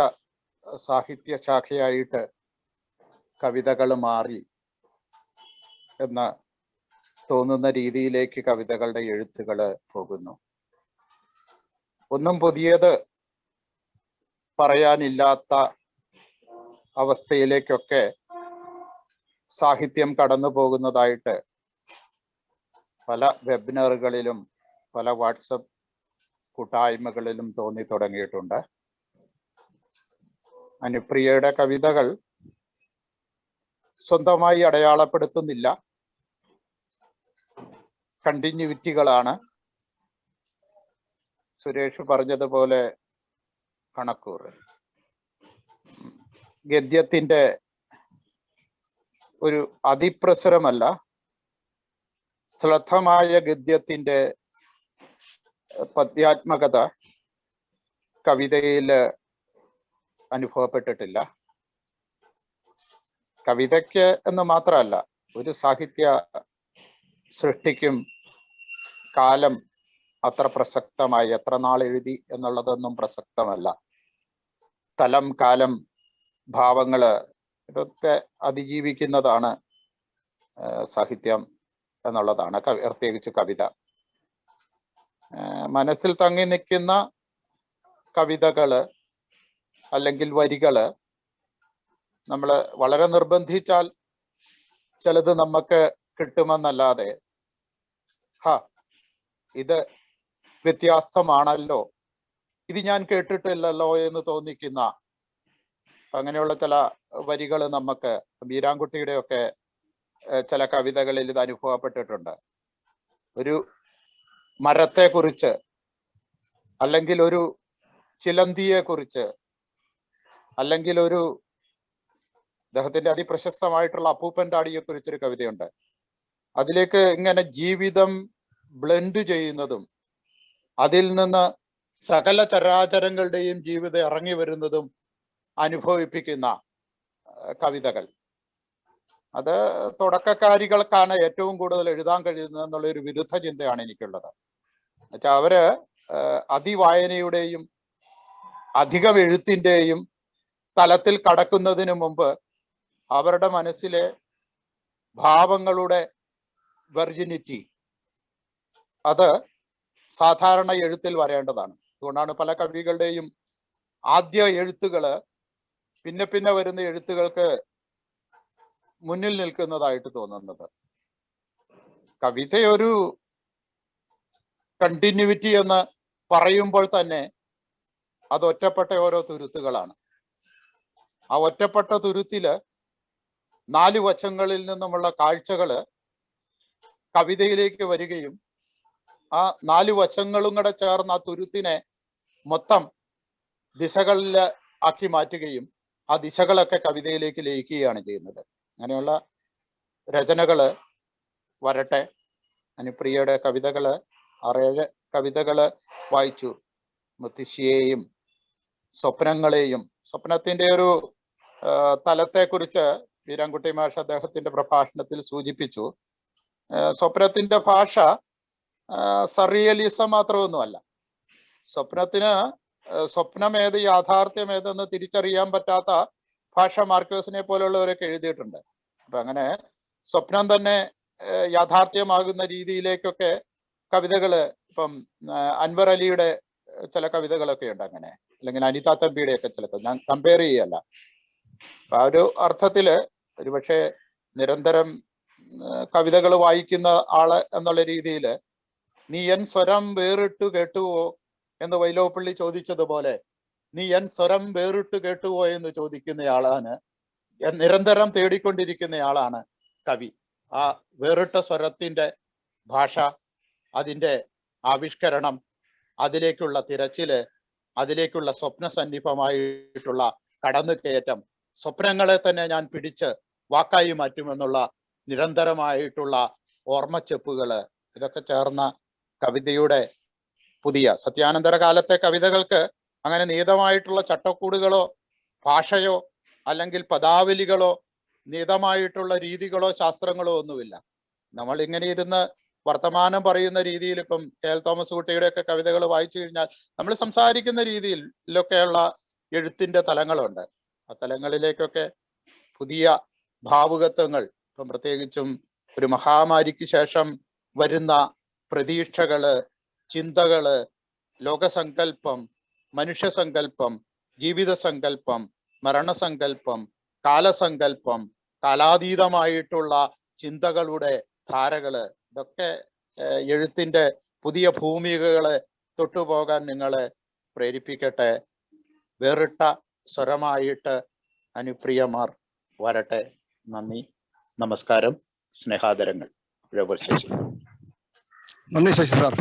സാഹിത്യ ശാഖയായിട്ട് കവിതകൾ മാറി എന്ന് തോന്നുന്ന രീതിയിലേക്ക് കവിതകളുടെ എഴുത്തുകൾ പോകുന്നു. ഒന്നും പുതിയത് പറയാനില്ലാത്ത അവസ്ഥയിലേക്കൊക്കെ സാഹിത്യം കടന്നു പോകുന്നതായിട്ട് പല വെബിനാറുകളിലും പല വാട്സപ്പ് കൂട്ടായ്മകളിലും തോന്നി തുടങ്ങിയിട്ടുണ്ട്. അനുപ്രിയയുടെ കവിതകൾ സ്വന്തമായി അടയാളപ്പെടുത്തുന്നില്ല, കണ്ടിന്യൂവിറ്റികളാണ്. സുരേഷ് പറഞ്ഞതുപോലെ കണക്കൂർ ഗദ്യത്തിന്റെ ഒരു അതിപ്രസരമല്ല, ശ്രദ്ധമായ ഗദ്യത്തിന്റെ പദ്യാത്മകത കവിതയിൽ അനുഭവപ്പെട്ടിട്ടില്ല. കവിതയ്ക്ക് എന്ന് മാത്രമല്ല, ഒരു സാഹിത്യ സൃഷ്ടിക്കും കാലം അത്ര പ്രസക്തമായി, എത്ര നാൾ എഴുതി എന്നുള്ളതൊന്നും പ്രസക്തമല്ല. സ്ഥലം, കാലം, ഭാവങ്ങള് ഇതൊക്കെ അതിജീവിക്കുന്നതാണ് സാഹിത്യം എന്നുള്ളതാണ്, പ്രത്യേകിച്ച് കവിത. മനസ്സിൽ തങ്ങി നിൽക്കുന്ന കവിതകള് അല്ലെങ്കിൽ വരികള് നമ്മൾ വളരെ നിർബന്ധിച്ചാൽ ചിലത് നമുക്ക് കിട്ടുമെന്നല്ലാതെ ഇത് വ്യത്യാസമാണല്ലോ, ഇത് ഞാൻ കേട്ടിട്ടില്ലല്ലോ എന്ന് തോന്നിക്കുന്ന അങ്ങനെയുള്ള ചില വരികൾ നമുക്ക് വീരാൻകുട്ടിയുടെയൊക്കെ ചില കവിതകളിൽ ഇത് അനുഭവപ്പെട്ടിട്ടുണ്ട്. ഒരു മരത്തെ കുറിച്ച് അല്ലെങ്കിൽ ഒരു ചിലന്തിയെ കുറിച്ച് അല്ലെങ്കിൽ ഒരു അദ്ദേഹത്തിന്റെ അതിപ്രശസ്തമായിട്ടുള്ള അപ്പൂപ്പൻ താടിയെ കുറിച്ചൊരു കവിതയുണ്ട്. അതിലേക്ക് ഇങ്ങനെ ജീവിതം ബ്ലെൻഡ് ചെയ്യുന്നതും അതിൽ നിന്ന് സകല ചരാചരങ്ങളുടെയും ജീവിതം ഇറങ്ങി വരുന്നതും അനുഭവിപ്പിക്കുന്ന കവിതകൾ, അത് തുടക്കക്കാരികൾക്കാണ് ഏറ്റവും കൂടുതൽ എഴുതാൻ കഴിയുന്നത് എന്നുള്ള ഒരു വിരുദ്ധ ചിന്തയാണ് എനിക്കുള്ളത്. എന്നുവെച്ചാൽ അവര് അതിവായനയുടെയും അധികം എഴുത്തിൻ്റെയും തലത്തിൽ കടക്കുന്നതിന് മുമ്പ് അവരുടെ മനസ്സിലെ ഭാവങ്ങളുടെ വെർജിനിറ്റി അത് സാധാരണ എഴുത്തിൽ വരേണ്ടതാണ്. അതുകൊണ്ടാണ് പല കവികളുടെയും ആദ്യ എഴുത്തുകള് പിന്നെ പിന്നെ വരുന്ന എഴുത്തുകൾക്ക് മുന്നിൽ നിൽക്കുന്നതായിട്ട് തോന്നുന്നത്. കവിതയൊരു കണ്ടിന്യൂവിറ്റി എന്ന് പറയുമ്പോൾ തന്നെ അത് ഒറ്റപ്പെട്ട ഓരോ തുരുത്തുകളാണ്. ആ ഒറ്റപ്പെട്ട തുരുത്തില് 4 വശങ്ങളിൽ നിന്നുമുള്ള കാഴ്ചകള് കവിതയിലേക്ക് വരികയും ആ 4 വശങ്ങളും കൂടെ ചേർന്ന് ആ തുരുത്തിനെ മൊത്തം ദിശകളിൽ ആക്കി മാറ്റുകയും ആ ദിശകളൊക്കെ കവിതയിലേക്ക് ലയിക്കുകയാണ് ചെയ്യുന്നത്. അങ്ങനെയുള്ള രചനകള് വരട്ടെ. അനുപ്രിയയുടെ കവിതകള് 6-7 കവിതകള് വായിച്ചു. മുത്തശ്ശിയെയും സ്വപ്നങ്ങളെയും, സ്വപ്നത്തിന്റെ ഒരു തലത്തെക്കുറിച്ച് വീരാൻകുട്ടി മാഷ് അദ്ദേഹത്തിന്റെ പ്രഭാഷണത്തിൽ സൂചിപ്പിച്ചു. സ്വപ്നത്തിന്റെ ഭാഷ സറിയലിസം മാത്രമൊന്നുമല്ല. സ്വപ്നത്തിന് സ്വപ്നം ഏത് യാഥാർത്ഥ്യം ഏതെന്ന് തിരിച്ചറിയാൻ പറ്റാത്ത ഭാഷ മാർക്വേസിനെ പോലുള്ളവരൊക്കെ എഴുതിയിട്ടുണ്ട്. അപ്പൊ അങ്ങനെ സ്വപ്നം തന്നെ യാഥാർത്ഥ്യമാകുന്ന രീതിയിലേക്കൊക്കെ കവിതകള്, ഇപ്പം അൻവർ അലിയുടെ ചില കവിതകളൊക്കെ ഉണ്ട് അങ്ങനെ, അല്ലെങ്കിൽ അനിത തമ്പിയുടെ ഒക്കെ ചില, ഞാൻ കമ്പയർ ചെയ്യല്ല. ആ ഒരു അർത്ഥത്തില് ഒരുപക്ഷെ നിരന്തരം കവിതകൾ വായിക്കുന്ന ആള് എന്നുള്ള രീതിയിൽ നീ എൻ സ്വരം വേറിട്ടു കേട്ടുവോ എന്ന് വൈലോപ്പള്ളി ചോദിച്ചതുപോലെ നീ എൻ സ്വരം വേറിട്ട് കേട്ടുവോ എന്ന് ചോദിക്കുന്നയാളാണ്, നിരന്തരം തേടിക്കൊണ്ടിരിക്കുന്നയാളാണ് കവി. ആ വേറിട്ട സ്വരത്തിന്റെ ഭാഷ, അതിൻ്റെ ആവിഷ്കരണം, അതിലേക്കുള്ള തിരച്ചില്, അതിലേക്കുള്ള സ്വപ്ന സന്നിഭമായിട്ടുള്ള കടന്നുകയറ്റം, സ്വപ്നങ്ങളെ തന്നെ ഞാൻ പിടിച്ച് വാക്കായി മാറ്റുമെന്നുള്ള നിരന്തരമായിട്ടുള്ള ഓർമ്മച്ചെപ്പുകള്, ഇതൊക്കെ ചേർന്ന കവിതയുടെ പുതിയ സത്യാനന്തര കാലത്തെ കവിതകൾക്ക് അങ്ങനെ നിയതമായിട്ടുള്ള ചട്ടക്കൂടുകളോ ഭാഷയോ അല്ലെങ്കിൽ പദാവലികളോ നിയതമായിട്ടുള്ള രീതികളോ ശാസ്ത്രങ്ങളോ ഒന്നുമില്ല. നമ്മൾ ഇങ്ങനെ ഇരുന്ന് വർത്തമാനം പറയുന്ന രീതിയിൽ ഇപ്പം കെ.എൽ. തോമസ് കുട്ടിയുടെ ഒക്കെ കവിതകൾ വായിച്ചു കഴിഞ്ഞാൽ നമ്മൾ സംസാരിക്കുന്ന രീതിയിലൊക്കെയുള്ള എഴുത്തിന്റെ തലങ്ങളുണ്ട്. ആ തലങ്ങളിലേക്കൊക്കെ പുതിയ ഭാവുകത്വങ്ങൾ, ഇപ്പം പ്രത്യേകിച്ചും ഒരു മഹാമാരിക്ക് ശേഷം വരുന്ന പ്രതീക്ഷകള്, ചിന്തകള്, ലോകസങ്കല്പം, മനുഷ്യസങ്കല്പം, ജീവിതസങ്കല്പം, മരണസങ്കല്പം, കാലസങ്കല്പം, കാലാതീതമായിട്ടുള്ള ചിന്തകളുടെ ധാരകള്, ഇതൊക്കെ എഴുത്തിന്റെ പുതിയ ഭൂമികകളെ തൊട്ടുപോകാൻ നിങ്ങളെ പ്രേരിപ്പിക്കട്ടെ. വേറിട്ട സ്വരമായിട്ട് അനുപ്രിയമാർ വരട്ടെ. നന്ദി, നമസ്കാരം, സ്നേഹാദരങ്ങൾ. ശശി. നന്ദി ശശി സാർ.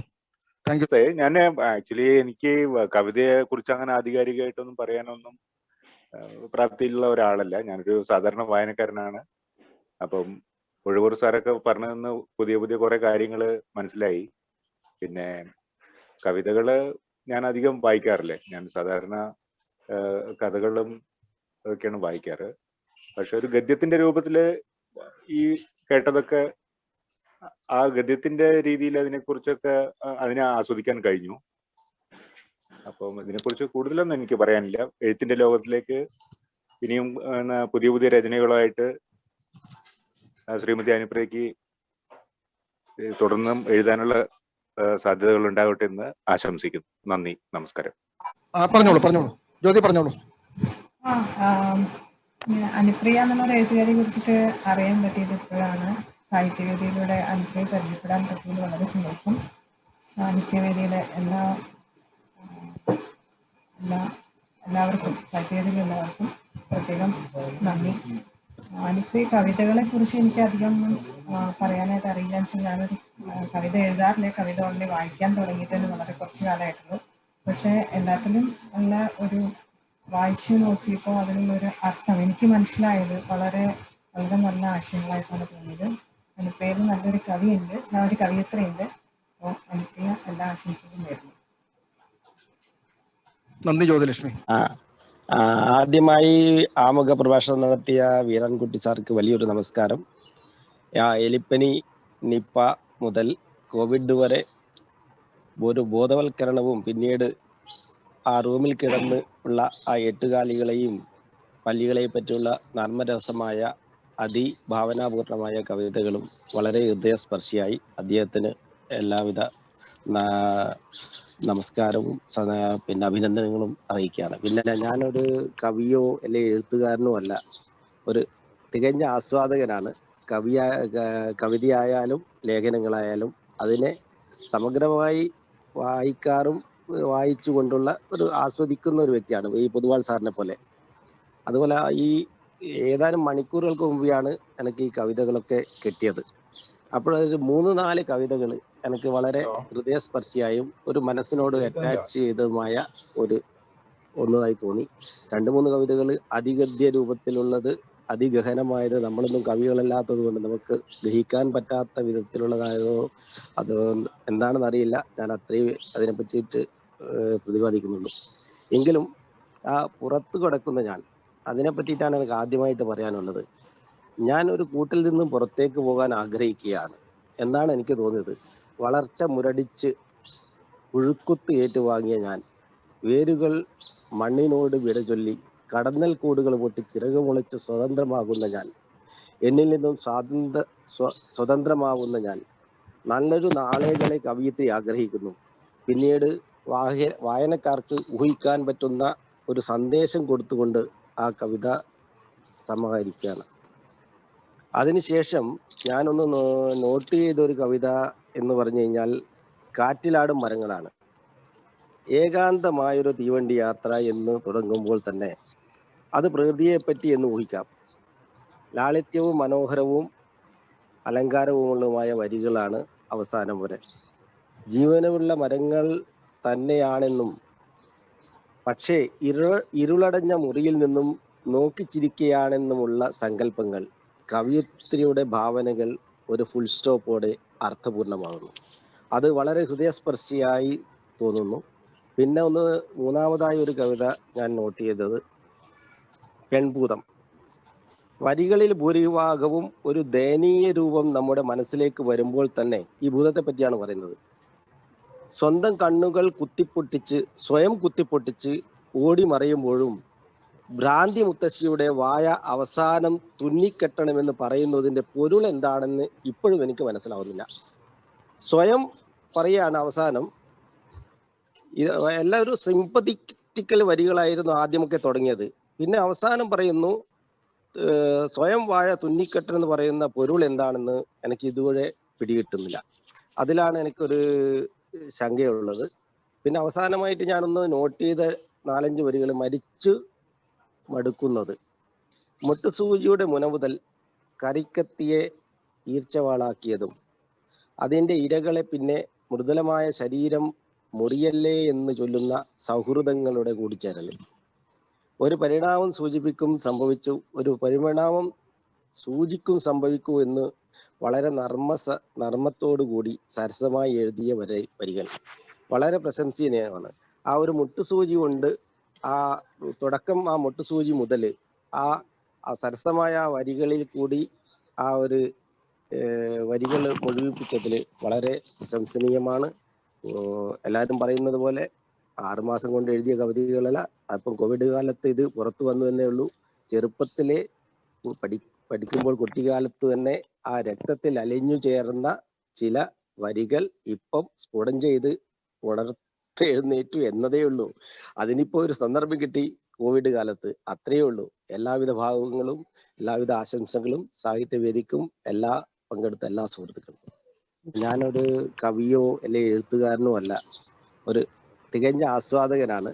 Thank you. ഞാൻ ആക്ച്വലി എനിക്ക് കവിതയെ കുറിച്ച് അങ്ങനെ ആധികാരികമായിട്ടൊന്നും പറയാനൊന്നും പ്രാപ്തിയുള്ള ഒരാളല്ല. ഞാനൊരു സാധാരണ വായനക്കാരനാണ്. അപ്പം ഒഴുകൂർ സാറൊക്കെ പറഞ്ഞതെന്ന് പുതിയ പുതിയ കുറെ കാര്യങ്ങൾ മനസ്സിലായി. പിന്നെ കവിതകള് ഞാൻ അധികം വായിക്കാറില്ല. ഞാൻ സാധാരണ കഥകളും ഒക്കെയാണ് വായിക്കാറ്. പക്ഷെ ഒരു ഗദ്യത്തിന്റെ രൂപത്തില് ഈ കേട്ടതൊക്കെ ആ ഗദ്യത്തിന്റെ രീതിയിൽ അതിനെക്കുറിച്ചൊക്കെ അതിനെ ആസ്വദിക്കാൻ കഴിഞ്ഞു. അപ്പം ഇതിനെക്കുറിച്ച് കൂടുതലൊന്നും എനിക്ക് പറയാനില്ല. എഴുത്തിന്റെ ലോകത്തിലേക്ക് ഇനിയും പുതിയ പുതിയ രചനകളായിട്ട് ശ്രീമതി അനുപ്രിയക്ക് തുടർന്നും എഴുതാനുള്ള സാധ്യതകൾ ഉണ്ടാകട്ടെ എന്ന് ആശംസിക്കുന്നു. നന്ദി, നമസ്കാരം. പറഞ്ഞോളൂ ജ്യോതി, പറഞ്ഞോളൂ. അനുപ്രിയ എന്നുള്ള എഴുത്തുകാരിയെ കുറിച്ചിട്ട് അറിയാൻ പറ്റിയത് ഇപ്പോഴാണ്. സാഹിത്യവേദിയിലൂടെ അനുപ്രിയെ പരിചയപ്പെടാൻ പറ്റിയത് വളരെ സന്തോഷം. സാഹിത്യവേദിയിലെ എല്ലാവർക്കും, സാഹിത്യവേദിയിലെ എല്ലാവർക്കും പ്രത്യേകം നന്ദി. അനുപ്രിയ കവിതകളെ കുറിച്ച് എനിക്ക് അധികം പറയാനായിട്ട് അറിയില്ല. എന്ന് വെച്ചാൽ ഞാനൊരു കവിത എഴുതാറില്ല. കവിത ഉടനെ വായിക്കാൻ തുടങ്ങിയിട്ട് വളരെ കുറച്ച് കാലമായിട്ടുള്ളൂ. പക്ഷെ എല്ലാത്തിലും നല്ല ഒരു വായിച്ചു നോക്കിയപ്പോൾ അതിനുള്ളൊരു അർത്ഥം എനിക്ക് മനസ്സിലായത് വളരെ വളരെ നല്ല ആശയങ്ങളായിട്ടാണ് തോന്നിയത്. അനുപ്രിയയിൽ നല്ലൊരു കവിയുണ്ട്, ഒരു കവിയത്രയുണ്ട്. അപ്പോൾ അനുപ്രിയ എല്ലാ ആശംസകളും നേരുന്നു. നന്ദി ജ്യോതിലക്ഷ്മി. ആദ്യമായി ആമുഖ പ്രഭാഷണം നടത്തിയ വീരാൻകുട്ടി സാർക്ക് വലിയൊരു നമസ്കാരം. എലിപ്പനി, നിപ്പ മുതൽ കോവിഡ് വരെ ഒരു ബോധവൽക്കരണവും പിന്നീട് ആ റൂമിൽ കിടന്ന് ഉള്ള ആ എട്ടുകാലികളെയും പല്ലികളെ പറ്റിയുള്ള നർമ്മരസമായ അതിഭാവനാപൂർണമായ കവിതകളും വളരെ ഹൃദയസ്പർശിയായി. അദ്ദേഹത്തിന് എല്ലാവിധ നമസ്കാരവും പിന്നെ അഭിനന്ദനങ്ങളും അറിയിക്കുകയാണ്. പിന്നെ ഞാനൊരു കവിയോ അല്ലെങ്കിൽ എഴുത്തുകാരനോ അല്ല, ഒരു തികഞ്ഞ ആസ്വാദകനാണ്. കവിതയായാലും ലേഖനങ്ങളായാലും അതിനെ സമഗ്രമായി വായിക്കാറും വായിച്ചു കൊണ്ടുള്ള ഒരു ആസ്വദിക്കുന്ന ഒരു വ്യക്തിയാണ്, ഈ പൊതുവാൾ സാറിനെ പോലെ. അതുപോലെ ഈ ഏതാനും മണിക്കൂറുകൾക്ക് മുമ്പാണ് എനിക്ക് ഈ കവിതകളൊക്കെ കിട്ടിയത്. അപ്പോഴൊരു 3-4 കവിതകൾ എനിക്ക് വളരെ ഹൃദയസ്പർശിയായും ഒരു മനസ്സിനോട് അറ്റാച്ച് ചെയ്തതുമായ ഒന്നായി തോന്നി. 2-3 കവിതകൾ അതിഗദ്യ രൂപത്തിലുള്ളത്, അതിഗഹനമായത്, നമ്മളൊന്നും കവികളല്ലാത്തത് കൊണ്ട് നമുക്ക് ഗ്രഹിക്കാൻ പറ്റാത്ത വിധത്തിലുള്ളതായതോ അത് എന്താണെന്ന് അറിയില്ല. ഞാൻ അത്രയും അതിനെ പറ്റിയിട്ട് പ്രതിപാദിക്കുന്നുള്ളൂ. എങ്കിലും ആ പുറത്തു കിടക്കുന്ന ഞാൻ, അതിനെ പറ്റിയിട്ടാണ് എനിക്ക് ആദ്യമായിട്ട് പറയാനുള്ളത്. ഞാൻ ഒരു കൂട്ടിൽ നിന്നും പുറത്തേക്ക് പോകാൻ ആഗ്രഹിക്കുകയാണ് എന്നാണ് എനിക്ക് തോന്നിയത്. വളർച്ച മുരടിച്ച് പുഴുക്കുത്ത് ഏറ്റുവാങ്ങിയ ഞാൻ, വേരുകൾ മണ്ണിനോട് വിട ചൊല്ലി കടന്നൽ കൂടുകൾ പൊട്ടി ചിറക് മുളച്ച് സ്വതന്ത്രമാകുന്ന ഞാൻ, എന്നിൽ നിന്നും സ്വതന്ത്രമാവുന്ന ഞാൻ നല്ലൊരു നാളെകളെ കവിയത്രി ആഗ്രഹിക്കുന്നു. പിന്നീട് വായനക്കാർക്ക് ഊഹിക്കാൻ പറ്റുന്ന ഒരു സന്ദേശം കൊടുത്തുകൊണ്ട് ആ കവിത സമാഹരിക്കുകയാണ്. അതിനുശേഷം ഞാനൊന്ന് നോട്ട് ചെയ്തൊരു കവിത എന്ന് പറഞ്ഞു കഴിഞ്ഞാൽ കാറ്റിലാടും മരങ്ങളാണ്. ഏകാന്തമായൊരു തീവണ്ടി യാത്ര എന്ന് തുടങ്ങുമ്പോൾ തന്നെ അത് പ്രകൃതിയെപ്പറ്റി എന്ന് ഊഹിക്കാം. ലാളിത്യവും മനോഹരവും അലങ്കാരവുമുള്ളതുമായ വരികളാണ് അവസാനം വരെ. ജീവനുള്ള മരങ്ങൾ തന്നെയാണെന്നും പക്ഷേ ഇരുളടഞ്ഞ മുറിയിൽ നിന്നും നോക്കിച്ചിരിക്കുകയാണെന്നുമുള്ള സങ്കല്പങ്ങൾ, കവയിത്രിയുടെ ഭാവനകൾ ഒരു ഫുൾ സ്റ്റോപ്പോടെ അർത്ഥപൂർണമാകുന്നു. അത് വളരെ ഹൃദയസ്പർശിയായി തോന്നുന്നു. പിന്നെ മൂന്നാമതായി ഒരു കവിത ഞാൻ നോട്ട് ചെയ്തത് പെൺഭൂതം. വരികളിൽ ഭൂരിഭാഗവും ഒരു ദയനീയ രൂപം നമ്മുടെ മനസ്സിലേക്ക് വരുമ്പോൾ തന്നെ ഈ ഭൂതത്തെ പറ്റിയാണ് പറയുന്നത്. സ്വന്തം കണ്ണുകൾ സ്വയം കുത്തിപ്പൊട്ടിച്ച് ഓടി മറയുമ്പോഴും ഭ്രാന്തി മുത്തശ്ശിയുടെ വായ അവസാനം തുന്നിക്കെട്ടണമെന്ന് പറയുന്നതിന്റെ പൊരുൾ എന്താണെന്ന് ഇപ്പോഴും എനിക്ക് മനസ്സിലാവുന്നില്ല. സ്വയം പറയാണ് അവസാനം. എല്ലാവരും സിമ്പത്തിക്കൽ വരികളായിരുന്നു ആദ്യമൊക്കെ തുടങ്ങിയത്. പിന്നെ അവസാനം പറയുന്നു സ്വയം വാഴ തുന്നിക്കെട്ടൻ എന്ന് പറയുന്ന പൊരുൾ എന്താണെന്ന് എനിക്ക് ഇതുവരെ പിടികിട്ടുന്നില്ല. അതിലാണ് എനിക്കൊരു ശങ്കയുള്ളത്. പിന്നെ അവസാനമായിട്ട് ഞാനൊന്ന് നോട്ട് ചെയ്ത 4-5 വരികൾ മരിച്ചു മടുക്കുന്നത്. മുട്ടുസൂചിയുടെ മുന മുതൽ കരിക്കത്തിയെ ഈർച്ചവാളാക്കിയതും അതിൻ്റെ ഇരകളെ പിന്നെ മൃദുലമായ ശരീരം മുറിയല്ലേ എന്ന് ചൊല്ലുന്ന സൗഹൃദങ്ങളുടെ കൂടിച്ചേരൽ. ഒരു പരിണാമം സംഭവിക്കൂ എന്ന് വളരെ നർമ്മത്തോടു കൂടി സരസമായി എഴുതിയ വരികൾ വളരെ പ്രശംസനീയമാണ്. ആ ഒരു മുട്ടുസൂചി കൊണ്ട് ആ തുടക്കം, ആ മുട്ടുസൂചി മുതൽ ആ സരസമായ വരികളിൽ കൂടി ആ ഒരു വരികൾ മുഴുവിപ്പിച്ചതിൽ വളരെ പ്രശംസനീയമാണ്. എല്ലാവരും പറയുന്നത് പോലെ 6 മാസം കൊണ്ട് എഴുതിയ കവിതകളല്ല. അപ്പം കോവിഡ് കാലത്ത് ഇത് പുറത്തു വന്നു എന്നേ ഉള്ളൂ. ചെറുപ്പത്തിലെ പഠിക്കുമ്പോൾ കുട്ടിക്കാലത്ത് തന്നെ ആ രക്തത്തിൽ അലിഞ്ഞു ചേർന്ന ചില വരികൾ ഇപ്പം സ്ഫുടം ചെയ്ത് ഉണർത്തെഴുന്നേറ്റു എന്നതേ ഉള്ളൂ. അതിനിപ്പോ ഒരു സന്ദർഭം കിട്ടി കോവിഡ് കാലത്ത്, അത്രയേ ഉള്ളൂ. എല്ലാവിധ ഭാവങ്ങളും എല്ലാവിധ ആശംസകളും സാഹിത്യവേദിക്കും പങ്കെടുത്ത എല്ലാ സുഹൃത്തുക്കളും. ഞാനൊരു കവിയോ അല്ലെങ്കിൽ എഴുത്തുകാരനോ അല്ല, ഒരു തികഞ്ഞ ആസ്വാദകനാണ്.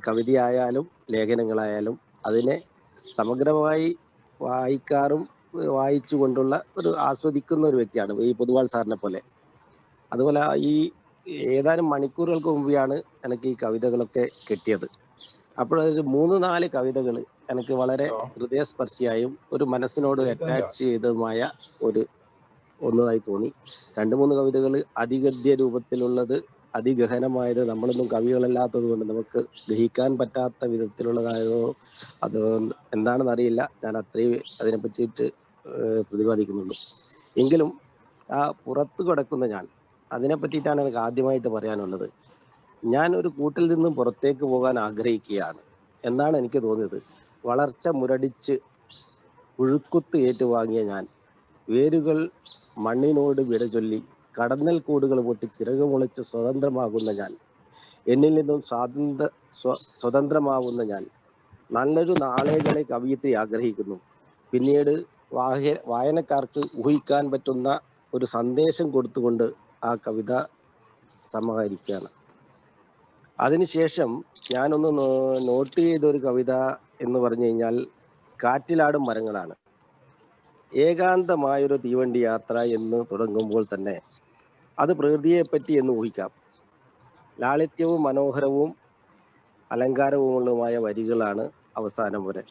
കവിതയായാലും ലേഖനങ്ങളായാലും അതിനെ സമഗ്രമായി വായിച്ചു കൊണ്ടുള്ള ആസ്വദിക്കുന്ന ഒരു വ്യക്തിയാണ് ഈ പൊതുവാൾ സാറിനെ പോലെ. അതുപോലെ ഈ ഏതാനും മണിക്കൂറുകൾക്ക് മുമ്പാണ് എനിക്ക് ഈ കവിതകളൊക്കെ കിട്ടിയത്. അപ്പോഴൊരു 3-4 കവിതകൾ എനിക്ക് വളരെ ഹൃദയസ്പർശിയായും ഒരു മനസ്സിനോട് അറ്റാച്ച് ചെയ്തതുമായ ഒന്നായി തോന്നി. 2-3 കവിതകൾ അതിഗദ്യ രൂപത്തിലുള്ളത്, അതിഗഹനമായത്, നമ്മളൊന്നും കവികളല്ലാത്തത് കൊണ്ട് നമുക്ക് ഗ്രഹിക്കാൻ പറ്റാത്ത വിധത്തിലുള്ളതായതോ അത് എന്താണെന്ന് അറിയില്ല. ഞാൻ അത്രയും അതിനെ പറ്റിയിട്ട് പ്രതിപാദിക്കുന്നുള്ളൂ. എങ്കിലും ആ പുറത്തു കിടക്കുന്ന ഞാൻ, അതിനെ പറ്റിയിട്ടാണ് എനിക്ക് ആദ്യമായിട്ട് പറയാനുള്ളത്. ഞാൻ ഒരു കൂട്ടിൽ നിന്നും പുറത്തേക്ക് പോകാൻ ആഗ്രഹിക്കുകയാണ് എന്നാണ് എനിക്ക് തോന്നിയത്. വളർച്ച മുരടിച്ച് പുഴുക്കുത്ത് ഏറ്റുവാങ്ങിയ ഞാൻ, വേരുകൾ മണ്ണിനോട് വിട ചൊല്ലി കടന്നൽ കൂടുകൾ പൊട്ടി ചിറകുമുളച്ച് സ്വതന്ത്രമാകുന്ന ഞാൻ, എന്നിൽ നിന്നും സ്വതന്ത്രമാവുന്ന ഞാൻ, നല്ലൊരു നാളെകളെ കവിയത്രി ആഗ്രഹിക്കുന്നു. പിന്നീട് വായനക്കാർക്ക് ഊഹിക്കാൻ പറ്റുന്ന ഒരു സന്ദേശം കൊടുത്തുകൊണ്ട് ആ കവിത സമാഹരിക്കുകയാണ്. അതിനുശേഷം ഞാനൊന്ന് നോട്ട് ചെയ്തൊരു കവിത എന്ന് പറഞ്ഞു കഴിഞ്ഞാൽ കാറ്റിലാടും മരങ്ങളാണ്. ഏകാന്തമായൊരു തീവണ്ടി യാത്ര എന്ന് തുടങ്ങുമ്പോൾ തന്നെ അത് പ്രകൃതിയെപ്പറ്റി എന്ന് ഊഹിക്കാം. ലാളിത്യവും മനോഹരവും അലങ്കാരവുമുള്ളതുമായ വരികളാണ് അവസാനം വരെ.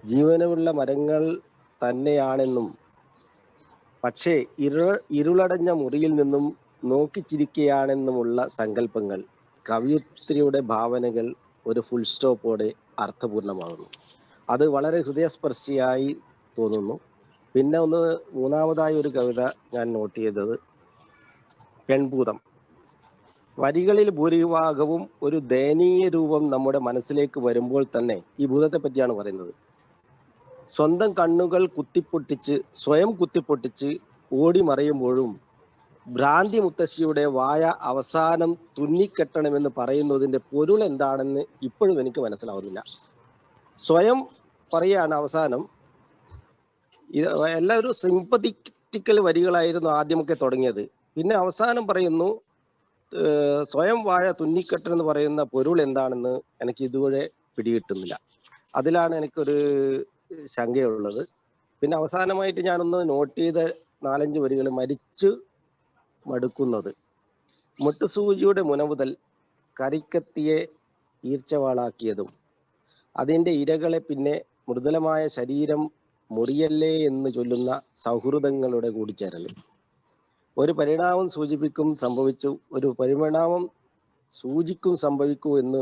ജീവനുള്ള മരങ്ങൾ തന്നെയാണെന്നും പക്ഷേ ഇരുളടഞ്ഞ മുറിയിൽ നിന്നും നോക്കിച്ചിരിക്കുകയാണെന്നുമുള്ള സങ്കല്പങ്ങൾ, കവയിത്രിയുടെ ഭാവനകൾ ഒരു ഫുൾ സ്റ്റോപ്പോടെ അർത്ഥപൂർണമാകുന്നു. അത് വളരെ ഹൃദയസ്പർശിയായി തോന്നുന്നു. പിന്നെ മൂന്നാമതായി ഒരു കവിത ഞാൻ നോട്ട് ചെയ്തത് പെൺഭൂതം. വരികളിൽ ഭൂരിഭാഗവും ഒരു ദയനീയ രൂപം നമ്മുടെ മനസ്സിലേക്ക് വരുമ്പോൾ തന്നെ ഈ ഭൂതത്തെ പറ്റിയാണ് പറയുന്നത്. സ്വന്തം കണ്ണുകൾ സ്വയം കുത്തിപ്പൊട്ടിച്ച് ഓടി മറയുമ്പോഴും ഭ്രാന്തി മുത്തശ്ശിയുടെ വായ അവസാനം തുന്നിക്കെട്ടണമെന്ന് പറയുന്നതിന്റെ പൊരുൾ എന്താണെന്ന് ഇപ്പോഴും എനിക്ക് മനസ്സിലാവുന്നില്ല. സ്വയം പറയാണ് അവസാനം എല്ലാവരും സിമ്പത്തിക്കൽ വരികളായിരുന്നു ആദ്യമൊക്കെ തുടങ്ങിയത്. പിന്നെ അവസാനം പറയുന്നു സ്വയം വാഴ തുന്നിക്കെട്ട് എന്ന് പറയുന്ന പൊരുൾ എന്താണെന്ന് എനിക്ക് ഇതുവരെ പിടികിട്ടുന്നില്ല. അതിലാണ് എനിക്കൊരു ശങ്കയുള്ളത്. പിന്നെ അവസാനമായിട്ട് ഞാനൊന്ന് നോട്ട് ചെയ്ത 4-5 വരികൾ മരിച്ചു മടുക്കുന്നത്. മുട്ടുസൂചിയുടെ മുന മുതൽ കരിക്കത്തിയെ ഈർച്ചവാളാക്കിയതും അതിൻ്റെ ഇരകളെ പിന്നെ മൃദുലമായ ശരീരം മുറിയല്ലേ എന്ന് ചൊല്ലുന്ന സൗഹൃദങ്ങളുടെ കൂടിച്ചേരൽ. ഒരു പരിണാമം സംഭവിക്കൂ എന്ന്